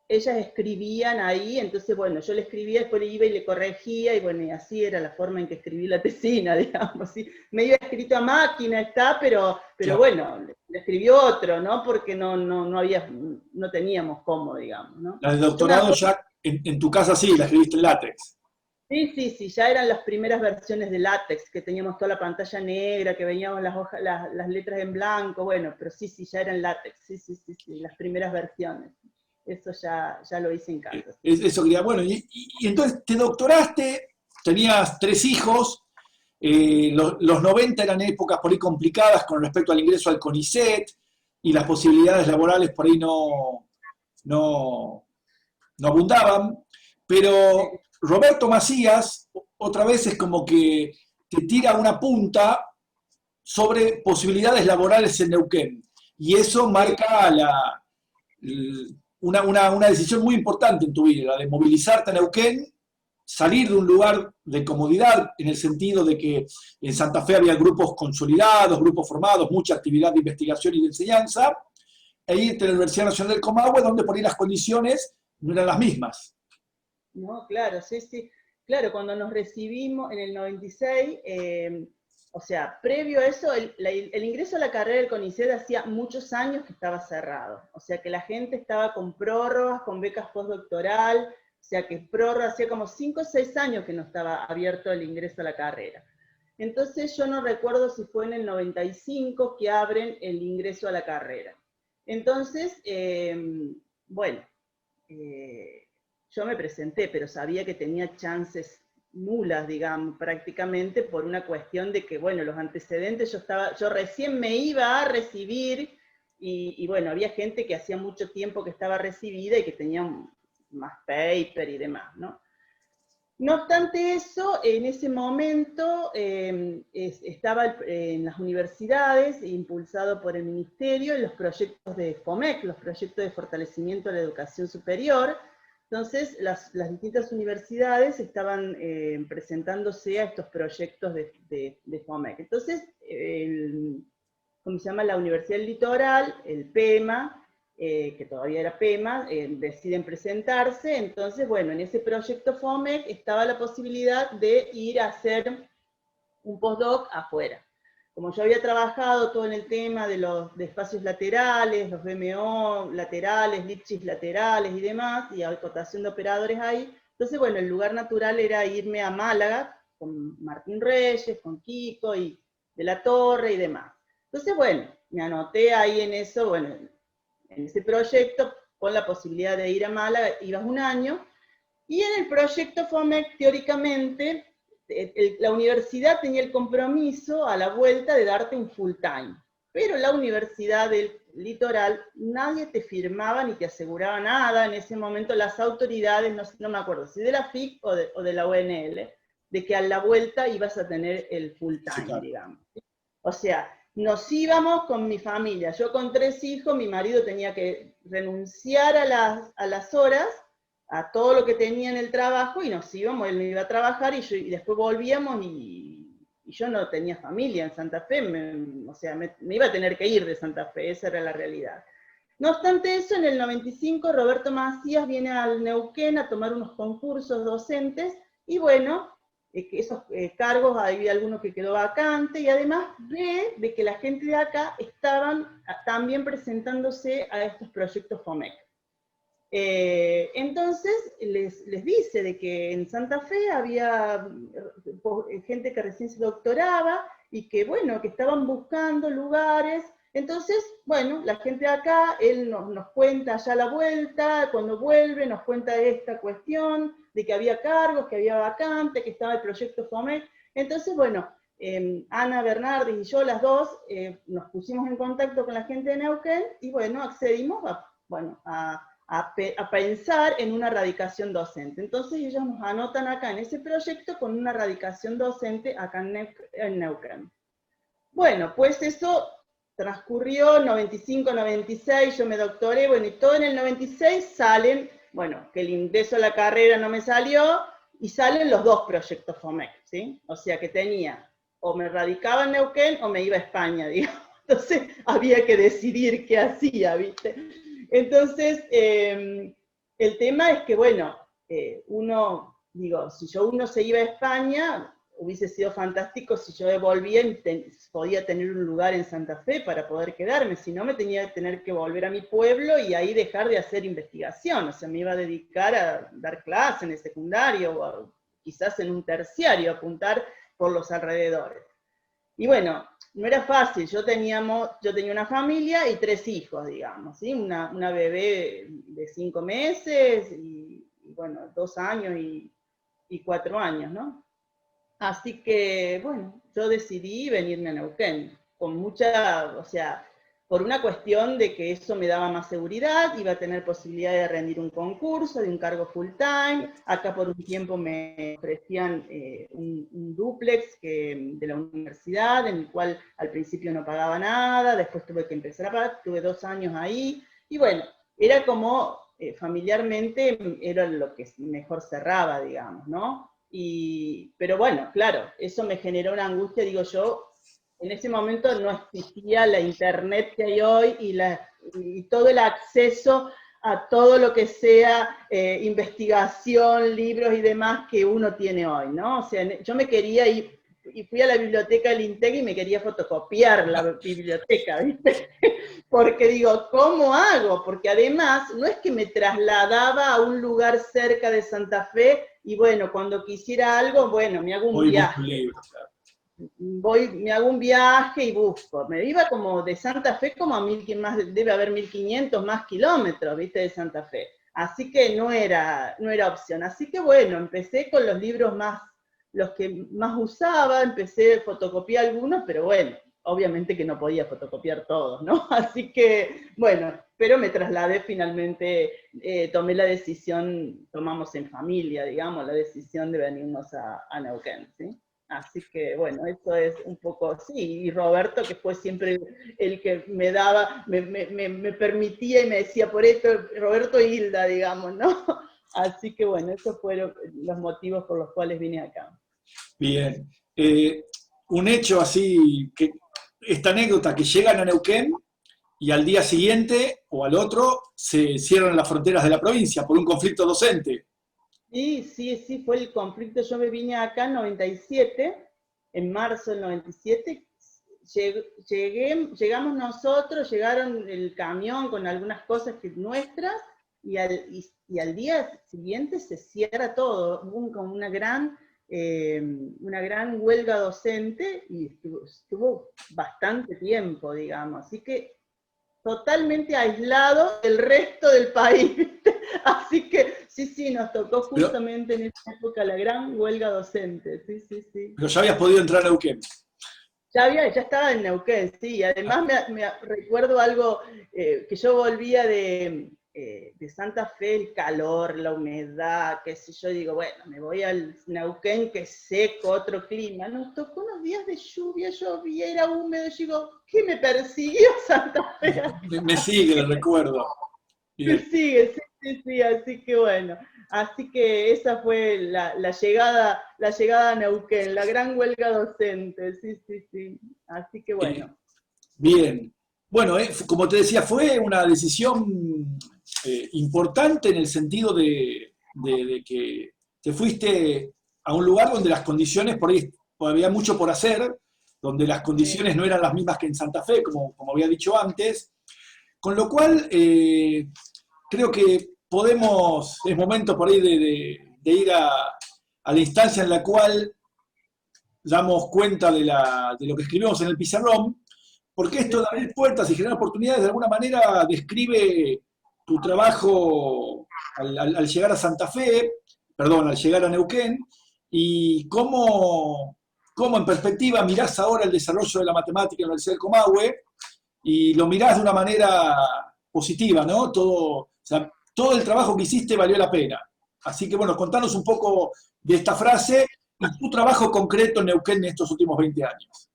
ellas escribían ahí, entonces, bueno, yo le escribía, después le iba y le corregía, y bueno, y así era la forma en que escribí la tesina, digamos, ¿sí? Medio escrito a máquina está, pero Claro, bueno, le escribió otro, ¿no? Porque no teníamos cómo, digamos, ¿no? la de Yo me doctorado acuerdo, ya, en tu casa sí, la escribiste en látex. sí, ya eran las primeras versiones de látex, que teníamos toda la pantalla negra, que veníamos las hojas, las letras en blanco, bueno, pero sí, ya eran látex, sí, las primeras versiones. Eso ya lo hice en casa, sí. Eso quería, bueno, y entonces te doctoraste, tenías 3 hijos, los 90 eran épocas por ahí complicadas con respecto al ingreso al CONICET y las posibilidades laborales por ahí no, no abundaban, pero Roberto Macías otra vez es como que te tira una punta sobre posibilidades laborales en Neuquén. Y eso marca una decisión muy importante en tu vida, la de movilizarte a Neuquén, salir de un lugar de comodidad, en el sentido de que en Santa Fe había grupos consolidados, grupos formados, mucha actividad de investigación y de enseñanza, e irte a la Universidad Nacional del Comahue, donde por ahí las condiciones no eran las mismas. No, claro, sí, sí. Claro, cuando nos recibimos en el 96, o sea, previo a eso, el ingreso a la carrera del CONICET hacía muchos años que estaba cerrado. O sea, que la gente estaba con prórrogas, con becas postdoctoral, o sea, que prórroga hacía como 5 o 6 años que no estaba abierto el ingreso a la carrera. Entonces yo no recuerdo si fue en el 95 que abren el ingreso a la carrera. Entonces, bueno, yo me presenté, pero sabía que tenía chances nulas, digamos, prácticamente por una cuestión de que, bueno, los antecedentes, yo recién me iba a recibir y bueno, había gente que hacía mucho tiempo que estaba recibida y que tenía más paper y demás, ¿no? No obstante eso, en ese momento estaba en las universidades, impulsado por el Ministerio, en los proyectos de FOMEC, los proyectos de fortalecimiento de la educación superior. Entonces, las distintas universidades estaban presentándose a estos proyectos de FOMEC. Entonces, ¿cómo se llama? La Universidad del Litoral, el PEMA, que todavía era PEMA, deciden presentarse. Entonces, bueno, en ese proyecto FOMEC estaba la posibilidad de ir a hacer un postdoc afuera. Como yo había trabajado todo en el tema de espacios laterales, los BMO laterales, Lipschitz laterales y demás, y acotación de operadores ahí, entonces, bueno, el lugar natural era irme a Málaga, con Martín Reyes, con Kiko y de la Torre y demás. Entonces, bueno, me anoté ahí en eso, bueno, en ese proyecto, con la posibilidad de ir a Málaga, ibas un año, y en el proyecto FOMEC, teóricamente, la universidad tenía el compromiso a la vuelta de darte un full time, pero la Universidad del Litoral, nadie te firmaba ni te aseguraba nada, en ese momento las autoridades, no me acuerdo si de la FIC o de la UNL, de que a la vuelta ibas a tener el full time, sí, claro, digamos. O sea, nos íbamos con mi familia, yo con 3 hijos, mi marido tenía que renunciar a las horas, a todo lo que tenía en el trabajo, y nos íbamos, él me iba a trabajar, y después volvíamos, y yo no tenía familia en Santa Fe, o sea, me iba a tener que ir de Santa Fe, esa era la realidad. No obstante eso, en el 95, Roberto Macías viene al Neuquén a tomar unos concursos docentes, y bueno, esos cargos, había alguno que quedó vacante, y además ve de que la gente de acá estaban también presentándose a estos proyectos FOMEC. Entonces les dice de que en Santa Fe había gente que recién se doctoraba y que, bueno, que estaban buscando lugares. Entonces, bueno, la gente de acá, él nos cuenta allá a la vuelta, cuando vuelve nos cuenta esta cuestión de que había cargos, que había vacante, que estaba el proyecto FOMEC. Entonces, bueno, Ana Bernardes y yo, las dos, nos pusimos en contacto con la gente de Neuquén y, bueno, accedimos a pensar en una radicación docente. Entonces ellos nos anotan acá en ese proyecto con una radicación docente acá en Neuquén. Bueno, pues eso transcurrió 95, 96, yo me doctoré, bueno, y todo en el 96 salen, bueno, que el ingreso a la carrera no me salió, y salen los 2 proyectos FOMEC, ¿sí? O sea que tenía, o me radicaba en Neuquén o me iba a España, digamos. Entonces había que decidir qué hacía, ¿viste? Entonces, el tema es que, bueno, uno se iba a España, hubiese sido fantástico si yo volvía y podía tener un lugar en Santa Fe para poder quedarme, si no me tenía que tener que volver a mi pueblo y ahí dejar de hacer investigación, o sea, me iba a dedicar a dar clases en el secundario, o quizás en un terciario, apuntar por los alrededores. Y bueno, no era fácil, yo tenía una familia y 3 hijos, digamos, ¿sí? Una bebé de 5 meses, y bueno, 2 años y 4 años, ¿no? Así que, bueno, yo decidí venirme a Neuquén, con mucha, o sea, por una cuestión de que eso me daba más seguridad, iba a tener posibilidad de rendir un concurso, de un cargo full time. Acá por un tiempo me ofrecían un dúplex de la universidad, en el cual al principio no pagaba nada, después tuve que empezar a pagar, tuve 2 años ahí, y bueno, era como familiarmente era lo que mejor cerraba, digamos, ¿no? Pero bueno, claro, eso me generó una angustia, digo yo. En ese momento no existía la internet que hay hoy y todo el acceso a todo lo que sea investigación, libros y demás que uno tiene hoy, ¿no? O sea, yo me quería ir, y fui a la biblioteca del INTEC y me quería fotocopiar la biblioteca, ¿viste? Porque digo, ¿cómo hago? Porque además no es que me trasladaba a un lugar cerca de Santa Fe y bueno, cuando quisiera algo, bueno, me hago un viaje. Me hago un viaje y busco. Me iba como de Santa Fe como a debe haber 1500 más kilómetros, ¿viste? De Santa Fe. Así que no era opción. Así que bueno, empecé con los libros los que más usaba, empecé a fotocopiar algunos, pero bueno, obviamente que no podía fotocopiar todos, ¿no? Así que, bueno, pero me trasladé finalmente, tomé la decisión, tomamos en familia, digamos, la decisión de venirnos a Neuquén, ¿sí? Así que, bueno, eso es un poco, sí, y Roberto, que fue siempre el que me daba, me permitía y me decía, por esto, Roberto e Hilda, digamos, ¿no? Así que, bueno, esos fueron los motivos por los cuales vine acá. Bien. Un hecho así, esta anécdota que llegan a Neuquén y al día siguiente o al otro se cierran las fronteras de la provincia por un conflicto docente. Sí, fue el conflicto. Yo me vine acá en 97, en marzo del 97, llegamos nosotros, llegaron el camión con algunas cosas nuestras, y al día siguiente se cierra todo. Hubo como una gran huelga docente, y estuvo bastante tiempo, digamos. Así que totalmente aislado del resto del país. Así que sí, nos tocó justamente en esa época la gran huelga docente. Sí. Pero ya habías podido entrar a Neuquén. Ya estaba en Neuquén, sí. Además me recuerdo algo, que yo volvía de Santa Fe, el calor, la humedad, qué sé yo, digo, bueno, me voy al Neuquén, que es seco, otro clima. Nos tocó unos días de lluvia, llovía, era húmedo, yo digo, ¿qué me persiguió Santa Fe? Me sigue el recuerdo. Me sigue, sí, así que bueno. Así que esa fue la llegada a Neuquén, la gran huelga docente, sí. Así que bueno. Bien. Bueno, como te decía, fue una decisión importante en el sentido de que te fuiste a un lugar donde las condiciones, por ahí había mucho por hacer, donde las condiciones no eran las mismas que en Santa Fe, como había dicho antes, con lo cual creo que es momento por ahí de ir a la instancia en la cual damos cuenta de lo que escribimos en el pizarrón, porque esto de abrir puertas y generar oportunidades de alguna manera describe tu trabajo al llegar a Santa Fe, al llegar a Neuquén, y cómo en perspectiva mirás ahora el desarrollo de la matemática en la Universidad del Comahue, y lo mirás de una manera positiva, ¿no? Todo el trabajo que hiciste valió la pena. Así que bueno, contanos un poco de esta frase y tu trabajo concreto en Neuquén en estos últimos 20 años.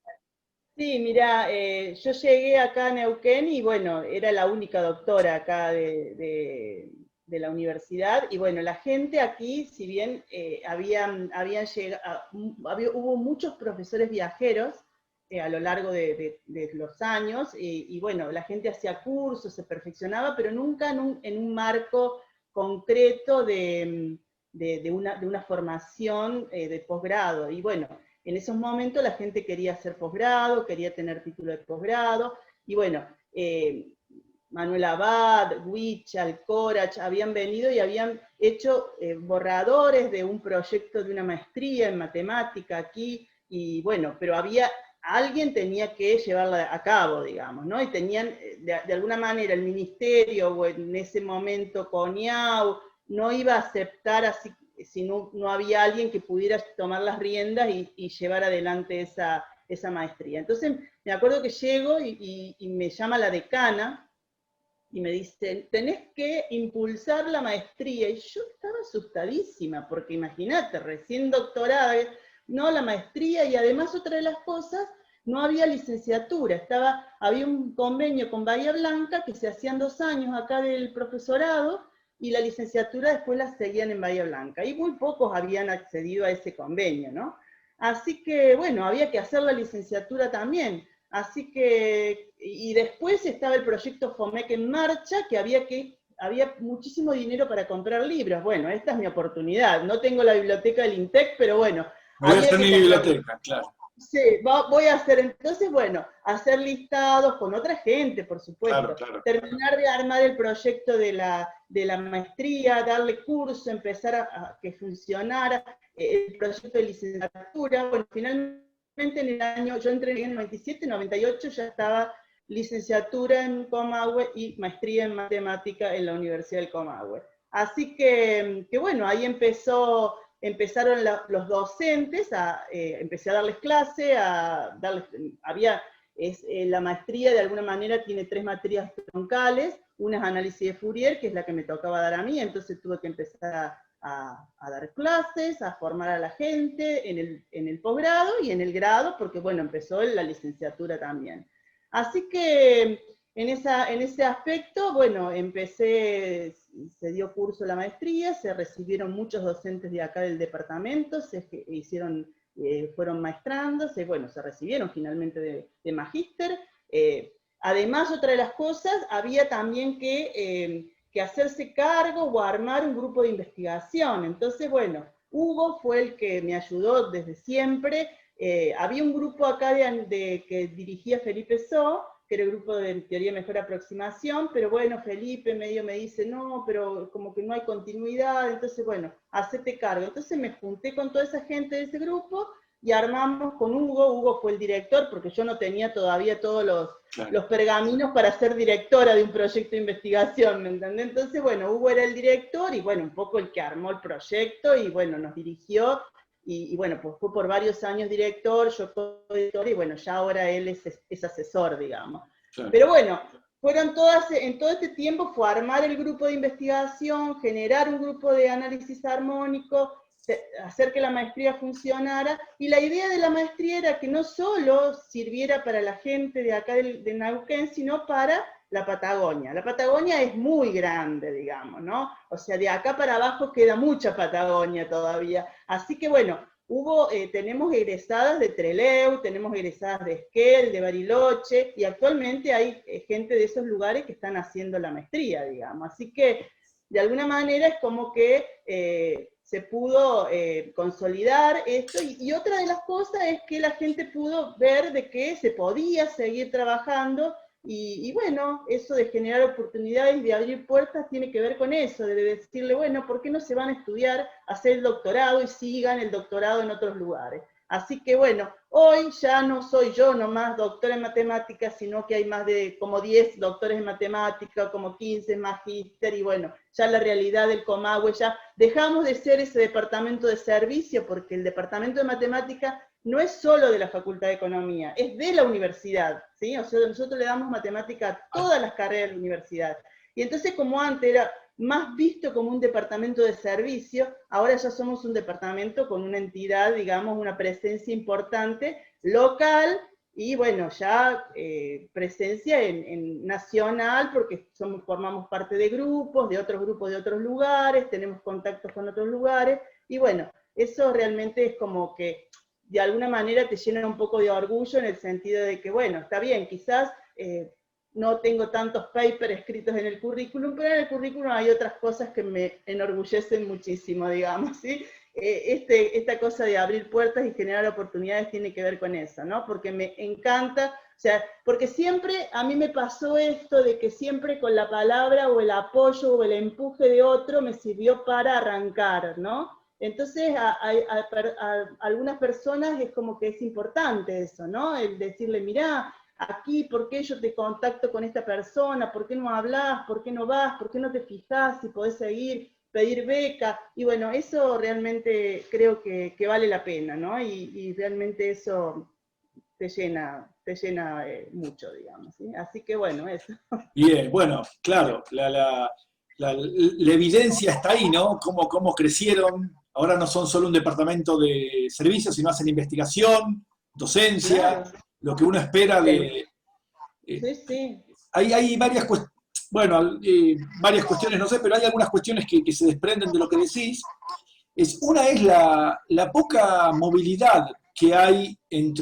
Sí, mira, yo llegué acá a Neuquén y bueno, era la única doctora acá de la universidad, y bueno, la gente aquí, si bien hubo muchos profesores viajeros a lo largo de los años, y bueno, la gente hacía cursos, se perfeccionaba, pero nunca en un marco concreto de una formación de posgrado. Y bueno, en esos momentos la gente quería hacer posgrado, quería tener título de posgrado, y bueno, Manuel Abad, Huichal, Corach, habían venido y habían hecho borradores de un proyecto de una maestría en matemática aquí, y bueno, pero alguien tenía que llevarla a cabo, digamos, ¿no? Y tenían, de alguna manera, el ministerio, o en ese momento CONIAU, no iba a aceptar si no había alguien que pudiera tomar las riendas y llevar adelante esa maestría. Entonces me acuerdo que llego y me llama la decana, y me dice, tenés que impulsar la maestría. Y yo estaba asustadísima, porque imagínate, recién doctorada, no la maestría, y además otra de las cosas, no había licenciatura, había un convenio con Bahía Blanca, que se hacían 2 años acá del profesorado, y la licenciatura después la seguían en Bahía Blanca, y muy pocos habían accedido a ese convenio, ¿no? Así que, bueno, había que hacer la licenciatura también. Así que, y después estaba el proyecto FOMEC en marcha, que había muchísimo dinero para comprar libros. Bueno, esta es mi oportunidad. No tengo la biblioteca del INTEC, pero bueno, Voy a había hacer que mi comprar. biblioteca, claro. Sí, voy a hacer entonces, bueno, hacer listados con otra gente, por supuesto. Claro. Terminar de armar el proyecto de la maestría, darle curso, empezar a que funcionara el proyecto de licenciatura. Bueno, finalmente en el año, yo entré en el 97, 98, ya estaba licenciatura en Comahue y maestría en matemática en la Universidad del Comahue. Así que bueno, ahí empezaron los docentes, empecé a darles clase, la maestría de alguna manera tiene 3 materias troncales, una es análisis de Fourier, que es la que me tocaba dar a mí, entonces tuve que empezar a dar clases, a formar a la gente en el posgrado y en el grado, porque bueno, empezó la licenciatura también. Así que en ese aspecto, bueno, se dio curso la maestría, se recibieron muchos docentes de acá del departamento, fueron maestrándose, bueno, se recibieron finalmente de magíster. Además, otra de las cosas, había también que hacerse cargo o armar un grupo de investigación. Entonces, bueno, Hugo fue el que me ayudó desde siempre. Había un grupo acá que dirigía Felipe So, que era el grupo de teoría de mejor aproximación, pero bueno, Felipe medio me dice, no, pero como que no hay continuidad, entonces bueno, hacete cargo. Entonces me junté con toda esa gente de ese grupo y armamos con Hugo fue el director, porque yo no tenía todavía todos los pergaminos para ser directora de un proyecto de investigación, ¿me entendés? Entonces, bueno, Hugo era el director y bueno, un poco el que armó el proyecto y bueno, nos dirigió. Y bueno, pues fue por varios años director, yo co-director, y bueno, ya ahora él es asesor, digamos. Claro. Pero bueno, en todo este tiempo fue armar el grupo de investigación, generar un grupo de análisis armónico, hacer que la maestría funcionara, y la idea de la maestría era que no solo sirviera para la gente de acá de Neuquén, sino para la Patagonia. La Patagonia es muy grande, digamos, ¿no? O sea, de acá para abajo queda mucha Patagonia todavía. Así que bueno, tenemos egresadas de Trelew, tenemos egresadas de Esquel, de Bariloche, y actualmente hay gente de esos lugares que están haciendo la maestría, digamos. Así que, de alguna manera, es como que se pudo consolidar esto, y otra de las cosas es que la gente pudo ver de que se podía seguir trabajando. Y bueno, eso de generar oportunidades, de abrir puertas, tiene que ver con eso, de decirle, bueno, ¿por qué no se van a estudiar, a hacer el doctorado y sigan el doctorado en otros lugares? Así que bueno, hoy ya no soy yo nomás doctora en matemáticas, sino que hay más de como 10 doctores en matemática, como 15 magíster, y bueno, ya la realidad del Comahue, ya dejamos de ser ese departamento de servicio, porque el departamento de matemática no es solo de la Facultad de Economía, es de la universidad, ¿sí? O sea, nosotros le damos matemática a todas las carreras de la universidad. Y entonces, como antes era más visto como un departamento de servicio, ahora ya somos un departamento con una entidad, digamos, una presencia importante, local, y bueno, ya presencia en nacional, porque formamos parte de grupos de otros lugares, tenemos contactos con otros lugares, y bueno, eso realmente es como que de alguna manera te llena un poco de orgullo en el sentido de que, bueno, está bien, quizás no tengo tantos papers escritos en el currículum, pero en el currículum hay otras cosas que me enorgullecen muchísimo, digamos, ¿sí? Esta cosa de abrir puertas y generar oportunidades tiene que ver con eso, ¿no? Porque me encanta, o sea, porque siempre a mí me pasó esto de que siempre con la palabra o el apoyo o el empuje de otro me sirvió para arrancar, ¿no? Entonces, a algunas personas es como que es importante eso, ¿no? El decirle, mirá, aquí, ¿por qué yo te contacto con esta persona? ¿Por qué no hablas? ¿Por qué no vas? ¿Por qué no te fijas si podés seguir? Pedir beca, y bueno, eso realmente creo que vale la pena, ¿no? Y realmente eso te llena mucho, digamos, ¿sí? Así que bueno, eso. Bien, bueno, claro, la evidencia está ahí, ¿no? Cómo crecieron. Ahora no son solo un departamento de servicios, sino hacen investigación, docencia, Claro, lo que uno espera de... sí, sí. Hay varias cuestiones, bueno, varias cuestiones, no sé, pero hay algunas cuestiones que se desprenden de lo que decís. Una es la poca movilidad que hay en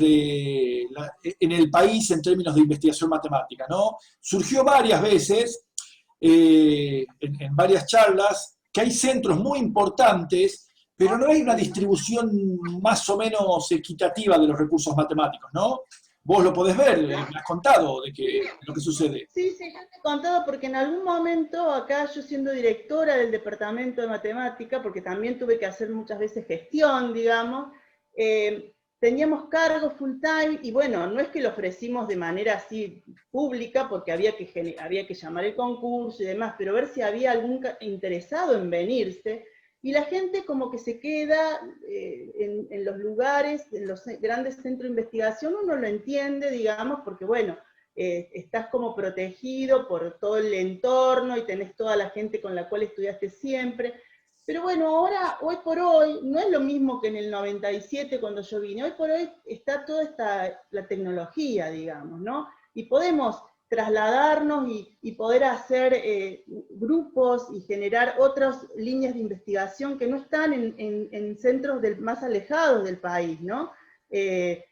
el país en términos de investigación matemática, ¿no? Surgió varias veces, en varias charlas, que hay centros muy importantes, pero no hay una distribución más o menos equitativa de los recursos matemáticos, ¿no? Vos lo podés ver, me has contado de lo que sucede. Sí, sí, yo te he contado porque en algún momento acá yo siendo directora del departamento de matemática, porque también tuve que hacer muchas veces gestión, digamos, teníamos cargo full time y bueno, no es que lo ofrecimos de manera así pública porque había que llamar el concurso y demás, pero ver si había algún interesado en venirse. Y la gente como que se queda en los lugares, en los grandes centros de investigación, uno lo entiende, digamos, porque bueno, estás como protegido por todo el entorno y tenés toda la gente con la cual estudiaste siempre. Pero bueno, ahora, hoy por hoy, no es lo mismo que en el 97 cuando yo vine, hoy por hoy está toda la tecnología, digamos, ¿no? Y podemos trasladarnos y poder hacer grupos y generar otras líneas de investigación que no están en centros más alejados del país, ¿no?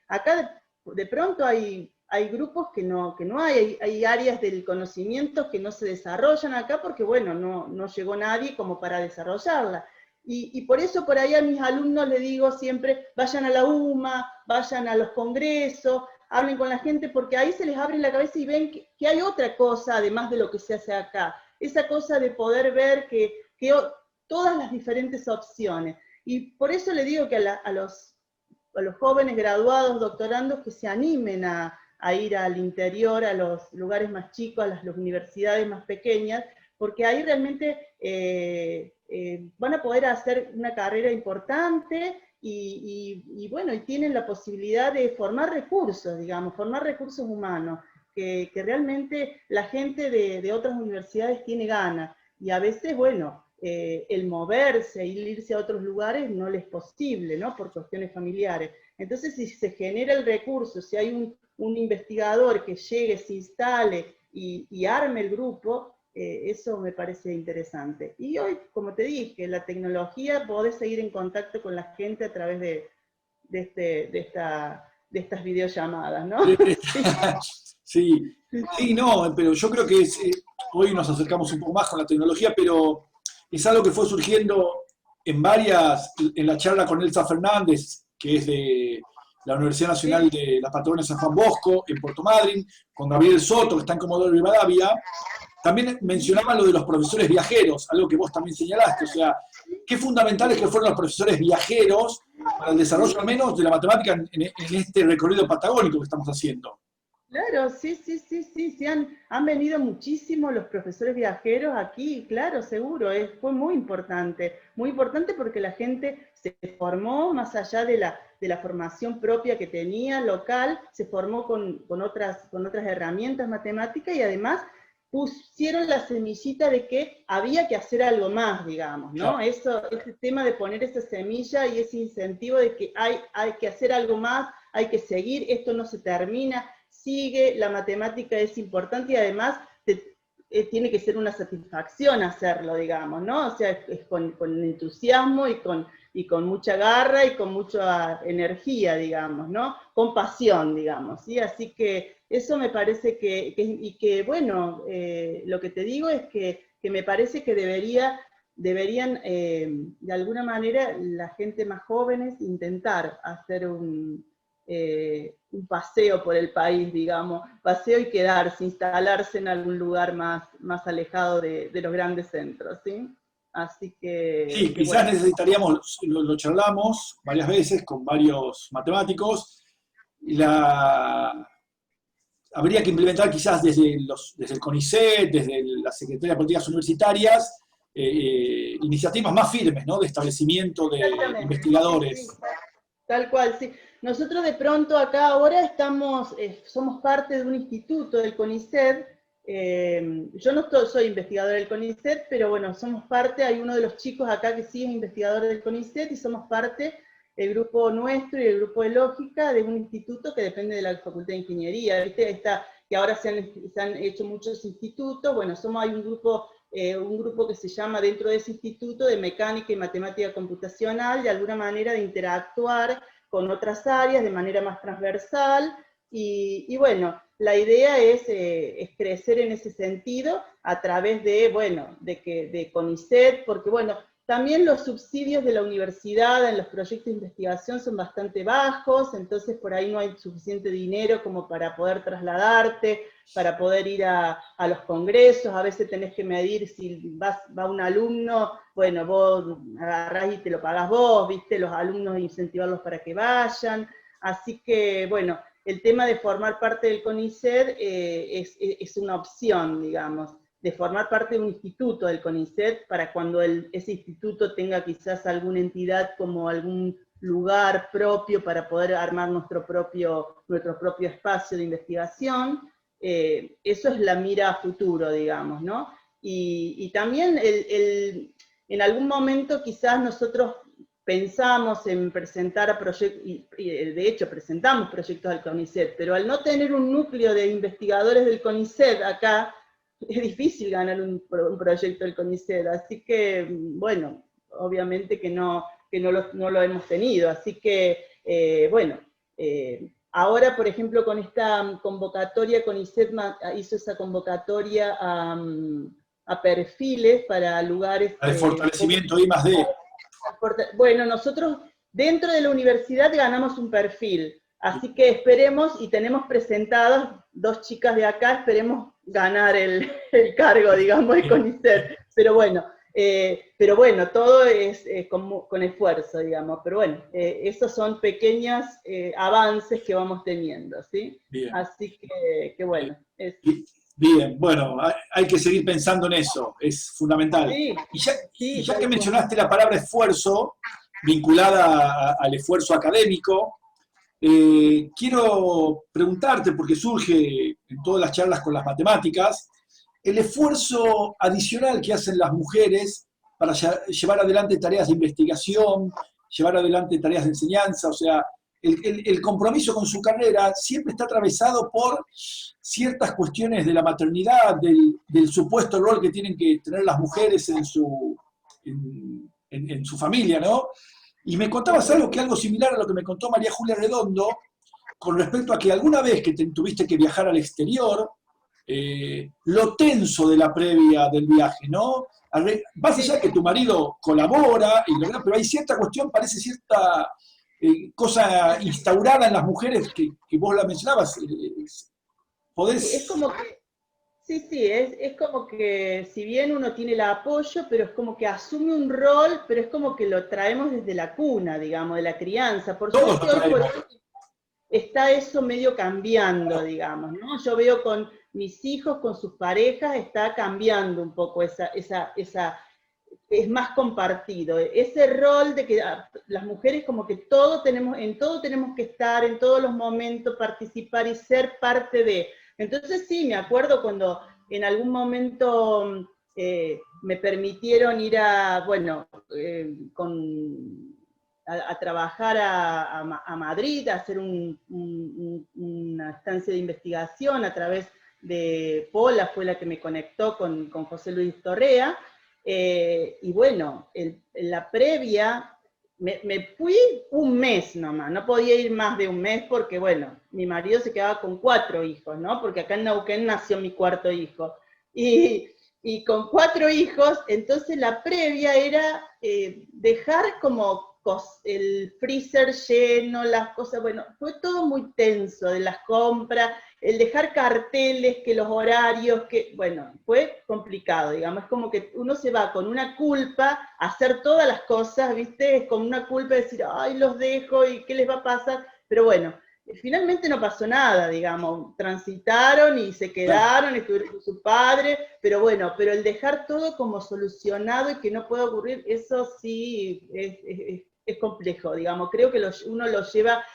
Acá de pronto hay grupos que no hay áreas del conocimiento que no se desarrollan acá porque, bueno, no llegó nadie como para desarrollarla. Y por eso por ahí a mis alumnos les digo siempre, vayan a la UMA, vayan a los congresos, hablen con la gente, porque ahí se les abre la cabeza y ven que hay otra cosa además de lo que se hace acá. Esa cosa de poder ver que todas las diferentes opciones. Y por eso le digo que a los jóvenes graduados, doctorandos, que se animen a ir al interior, a los lugares más chicos, a las universidades más pequeñas, porque ahí realmente van a poder hacer una carrera importante y bueno, y tienen la posibilidad de formar recursos, digamos, formar recursos humanos, que realmente la gente de otras universidades tiene ganas, y a veces, bueno, el moverse, irse a otros lugares no les es posible, ¿no? Por cuestiones familiares. Entonces, si se genera el recurso, si hay un investigador que llegue, se instale y arme el grupo, eso me parece interesante. Y hoy, como te dije, la tecnología, podés seguir en contacto con la gente a través de estas videollamadas, ¿no? Sí, sí, no, pero yo creo que hoy nos acercamos un poco más con la tecnología, pero es algo que fue surgiendo en la charla con Elsa Fernández, que es de la Universidad Nacional de las Patagones San Juan Bosco, en Puerto Madryn, con Gabriel Soto, que está en Comodoro Rivadavia. También mencionaban lo de los profesores viajeros, algo que vos también señalaste, o sea, qué fundamentales que fueron los profesores viajeros para el desarrollo al menos de la matemática en este recorrido patagónico que estamos haciendo. Claro, sí, han venido muchísimo los profesores viajeros aquí, claro, seguro, fue muy importante porque la gente se formó más allá de la formación propia que tenía, local, se formó con otras herramientas matemáticas y además pusieron la semillita de que había que hacer algo más, digamos, ¿no? Claro. Ese tema de poner esa semilla y ese incentivo de que hay que hacer algo más, hay que seguir, esto no se termina, sigue, la matemática es importante y además tiene que ser una satisfacción hacerlo, digamos, ¿no? O sea, es con entusiasmo y con mucha garra y con mucha energía, digamos, ¿no? Con pasión, digamos, ¿sí? Así que eso me parece que bueno, lo que te digo es que me parece que deberían, de alguna manera, la gente más jóvenes intentar hacer un paseo por el país, digamos, paseo y quedarse, instalarse en algún lugar más alejado de los grandes centros, ¿sí? Así que... Sí, quizás bueno, necesitaríamos, lo charlamos varias veces con varios matemáticos, habría que implementar quizás desde el CONICET, desde la Secretaría de Políticas Universitarias, iniciativas más firmes, ¿no?, de establecimiento de investigadores. Sí, tal cual, sí. nosotros de pronto acá ahora somos parte de un instituto del CONICET. Yo no soy investigadora del CONICET, pero bueno, somos parte, hay uno de los chicos acá que sí es investigador del CONICET, y somos parte, el grupo nuestro y el grupo de lógica, de un instituto que depende de la Facultad de Ingeniería, ¿viste? Que ahora se han hecho muchos institutos. Bueno, hay un grupo que se llama dentro de ese instituto de mecánica y matemática computacional, de alguna manera de interactuar con otras áreas de manera más transversal, y bueno, la idea es crecer en ese sentido a través de CONICET, porque bueno, también los subsidios de la universidad en los proyectos de investigación son bastante bajos, entonces por ahí no hay suficiente dinero como para poder trasladarte, para poder ir a los congresos. A veces tenés que medir si va un alumno, bueno, vos agarrás y te lo pagás vos, ¿viste? Los alumnos, incentivarlos para que vayan. Así que, bueno, el tema de formar parte del CONICET es una opción, digamos, de formar parte de un instituto del CONICET para cuando ese instituto tenga quizás alguna entidad como algún lugar propio para poder armar nuestro propio espacio de investigación. Eso es la mira a futuro, digamos, ¿no? Y también en algún momento quizás nosotros pensamos en presentar proyectos, y de hecho presentamos proyectos al CONICET, pero al no tener un núcleo de investigadores del CONICET acá, es difícil ganar un proyecto del CONICET, así que, bueno, obviamente que no lo hemos tenido, así que, bueno, ahora, por ejemplo, con esta convocatoria, CONICET hizo esa convocatoria a perfiles para lugares... El fortalecimiento I+D. Bueno, nosotros dentro de la universidad ganamos un perfil, así que esperemos, y tenemos presentadas 2 chicas de acá, esperemos ganar el cargo, digamos, de CONICET, pero bueno, todo es con esfuerzo, digamos, pero bueno, esos son pequeños avances que vamos teniendo, ¿sí? Bien. Así que bueno. Bien, bueno, hay que seguir pensando en eso, es fundamental. Sí, y ya que mencionaste la palabra esfuerzo, vinculada al esfuerzo académico, quiero preguntarte, porque surge en todas las charlas con las matemáticas, el esfuerzo adicional que hacen las mujeres para llevar adelante tareas de investigación, llevar adelante tareas de enseñanza, o sea, el compromiso con su carrera siempre está atravesado por ciertas cuestiones de la maternidad, del supuesto rol que tienen que tener las mujeres en su familia, ¿no? Y me contabas algo similar a lo que me contó María Julia Redondo, con respecto a que alguna vez que tuviste que viajar al exterior, lo tenso de la previa del viaje, ¿no? Más allá que tu marido colabora, pero hay cierta cuestión, parece cierta cosa instaurada en las mujeres que vos la mencionabas. ¿Podés? Es como que, sí, es como que si bien uno tiene el apoyo, pero es como que asume un rol, pero es como que lo traemos desde la cuna, digamos, de la crianza. Por suerte hoy por hoy está eso medio cambiando, digamos, ¿no? Yo veo con mis hijos, con sus parejas, está cambiando un poco es más compartido. Ese rol de que las mujeres como que en todo tenemos que estar, en todos los momentos participar y ser parte de. Entonces sí, me acuerdo cuando en algún momento me permitieron ir a trabajar a Madrid, a hacer una estancia de investigación a través de Pola, fue la que me conectó con José Luis Torrea, y bueno, en la previa me fui un mes nomás, no podía ir más de un mes porque, bueno, mi marido se quedaba con 4 hijos, ¿no? Porque acá en Neuquén nació mi 4.º hijo. Y con 4 hijos, entonces la previa era dejar como el freezer lleno, las cosas, bueno, fue todo muy tenso de las compras, el dejar carteles, que los horarios, bueno, fue complicado, digamos, es como que uno se va con una culpa a hacer todas las cosas, ¿viste? Es como una culpa de decir, ay, los dejo, ¿y qué les va a pasar? Pero bueno, finalmente no pasó nada, digamos, transitaron y se quedaron, estuvieron con su padre, pero bueno, pero el dejar todo como solucionado y que no pueda ocurrir, eso sí es complejo, digamos, creo que uno lo lleva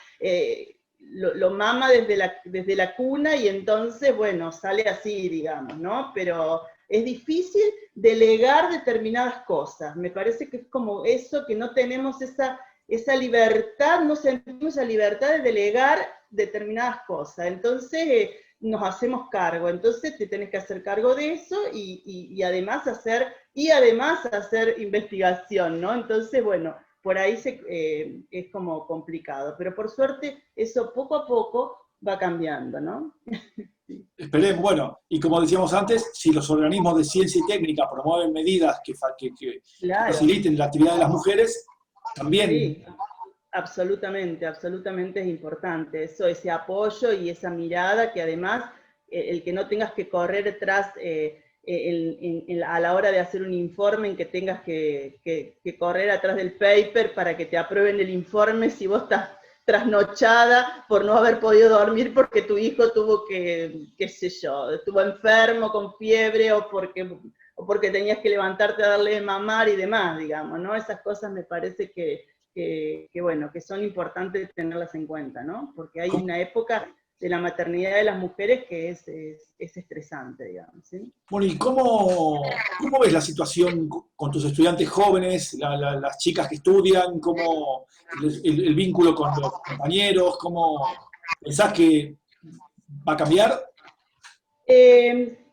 lo mama desde la cuna y entonces, bueno, sale así, digamos, ¿no? Pero es difícil delegar determinadas cosas. Me parece que es como eso, que no tenemos esa libertad, no sentimos la libertad de delegar determinadas cosas. Entonces nos hacemos cargo. Entonces te tenés que hacer cargo de eso y además hacer investigación, ¿no? Entonces, bueno, por ahí es como complicado. Pero por suerte eso poco a poco va cambiando, ¿no? Esperemos, bueno, y como decíamos antes, si los organismos de ciencia y técnica promueven medidas que Claro. faciliten la actividad de las mujeres, también... Sí, absolutamente, absolutamente es importante eso, ese apoyo y esa mirada que además el que no tengas que correr detrás a la hora de hacer un informe, en que tengas que correr atrás del paper para que te aprueben el informe si vos estás trasnochada por no haber podido dormir porque tu hijo tuvo qué sé yo, estuvo enfermo con fiebre o porque tenías que levantarte a darle de mamar y demás, digamos, ¿no? Esas cosas me parece bueno, que son importantes tenerlas en cuenta, ¿no? Porque hay una época de la maternidad de las mujeres que es estresante, digamos, ¿sí? Bueno, ¿y cómo ves la situación con tus estudiantes jóvenes, las chicas que estudian, cómo el vínculo con los compañeros, cómo pensás que va a cambiar?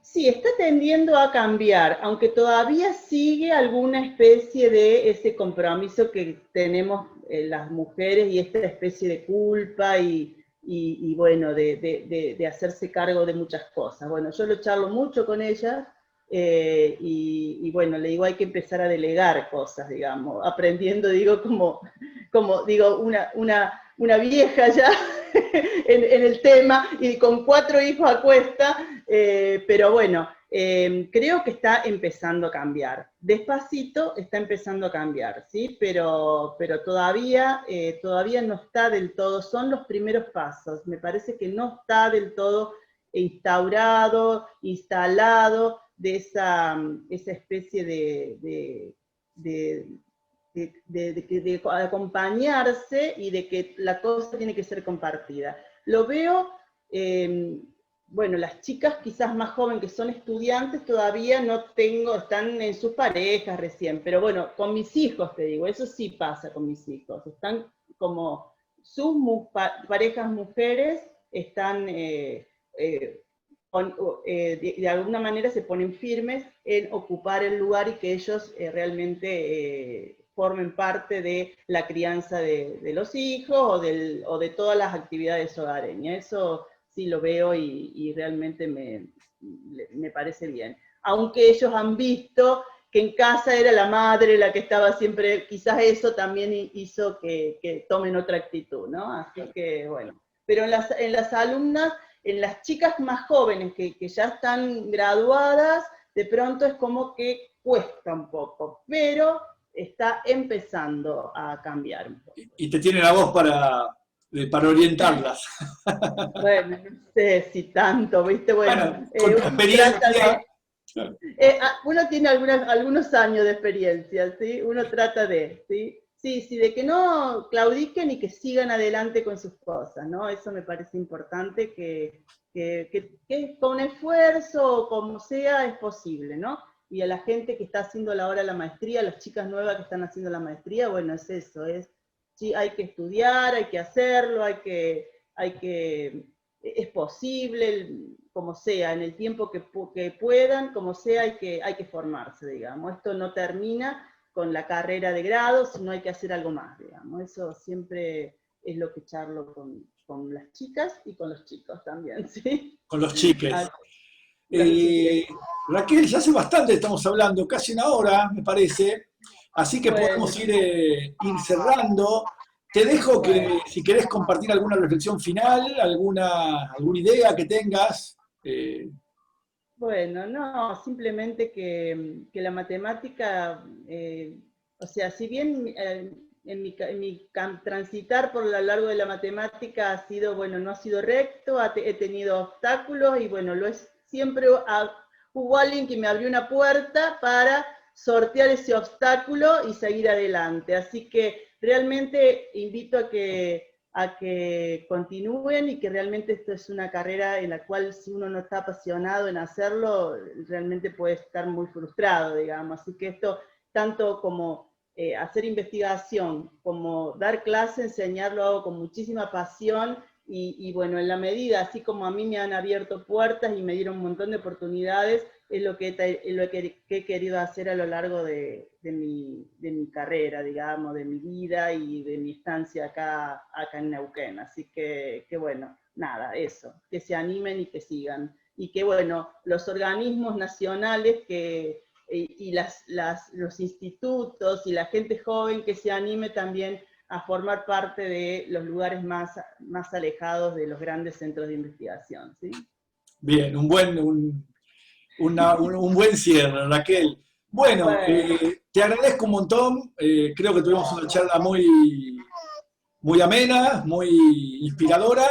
Sí, está tendiendo a cambiar, aunque todavía sigue alguna especie de ese compromiso que tenemos las mujeres y esta especie de culpa y bueno, de hacerse cargo de muchas cosas. Bueno, yo lo charlo mucho con ellas y bueno, le digo, hay que empezar a delegar cosas, digamos, aprendiendo, digo, como digo, una vieja ya en el tema y con 4 hijos a cuesta, pero bueno, creo que está empezando a cambiar. Despacito está empezando a cambiar, ¿sí? Pero todavía no está del todo, son los primeros pasos. Me parece que no está del todo instalado de esa especie de acompañarse y de que la cosa tiene que ser compartida. Lo veo, bueno, las chicas quizás más jóvenes que son estudiantes todavía están en sus parejas recién, pero bueno, con mis hijos te digo, eso sí pasa con mis hijos, están como sus parejas mujeres están de alguna manera se ponen firmes en ocupar el lugar y que ellos realmente formen parte de la crianza de los hijos o de todas las actividades hogareñas. Eso sí lo veo y realmente me parece bien. Aunque ellos han visto que en casa era la madre la que estaba siempre, quizás eso también hizo que tomen otra actitud, ¿no? Así que bueno. Pero en las alumnas, en las chicas más jóvenes que ya están graduadas, de pronto es como que cuesta un poco, pero está empezando a cambiar un poco. Y te tienen a vos para orientarlas. Bueno, no sé si tanto, ¿viste? Bueno, con tu Uno trata experiencia. uno tiene algunos años de experiencia, ¿sí? Uno trata ¿sí? Sí, de que no claudiquen y que sigan adelante con sus cosas, ¿no? Eso me parece importante, que con esfuerzo o como sea es posible, ¿no? Y a la gente que está haciendo ahora la maestría, las chicas nuevas que están haciendo la maestría, bueno, es eso, sí, hay que estudiar, hay que hacerlo, es posible, como sea, en el tiempo que puedan, como sea, hay que formarse, digamos. Esto no termina con la carrera de grado, sino hay que hacer algo más, digamos. Eso siempre es lo que charlo con las chicas y con los chicos también, ¿sí? Con los chiques. Los chiques. Raquel, ya hace bastante estamos hablando, casi una hora, me parece, así que Bueno, podemos ir cerrando. Te dejo que si querés compartir alguna reflexión final, alguna idea que tengas. Bueno, no, simplemente que la matemática, o sea, si bien en mi transitar por lo largo de la matemática ha sido, bueno, no ha sido recto, he tenido obstáculos y bueno, siempre hubo alguien que me abrió una puerta para sortear ese obstáculo y seguir adelante. Así que realmente invito a que continúen y que realmente esto es una carrera en la cual si uno no está apasionado en hacerlo, realmente puede estar muy frustrado, digamos. Así que esto, tanto como hacer investigación, como dar clase, enseñarlo hago con muchísima pasión y bueno, en la medida, así como a mí me han abierto puertas y me dieron un montón de oportunidades, es lo que he querido hacer a lo largo de mi carrera, digamos, de mi vida y de mi estancia acá en Neuquén. Así que bueno, nada, eso, que se animen y que sigan. Y que bueno, los organismos nacionales y los institutos y la gente joven que se anime también a formar parte de los lugares más alejados de los grandes centros de investigación, ¿sí? Bien, un buen cierre, Raquel. Bueno, te agradezco un montón. Creo que tuvimos una charla muy amena, muy inspiradora.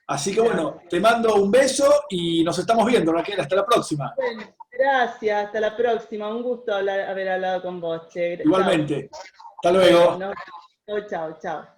Así que bueno, te mando un beso y nos estamos viendo, Raquel. Hasta la próxima. Bueno, gracias, hasta la próxima. Un gusto haber hablado con vos, che. Chao. Igualmente. Hasta Bueno, luego. chao, chao.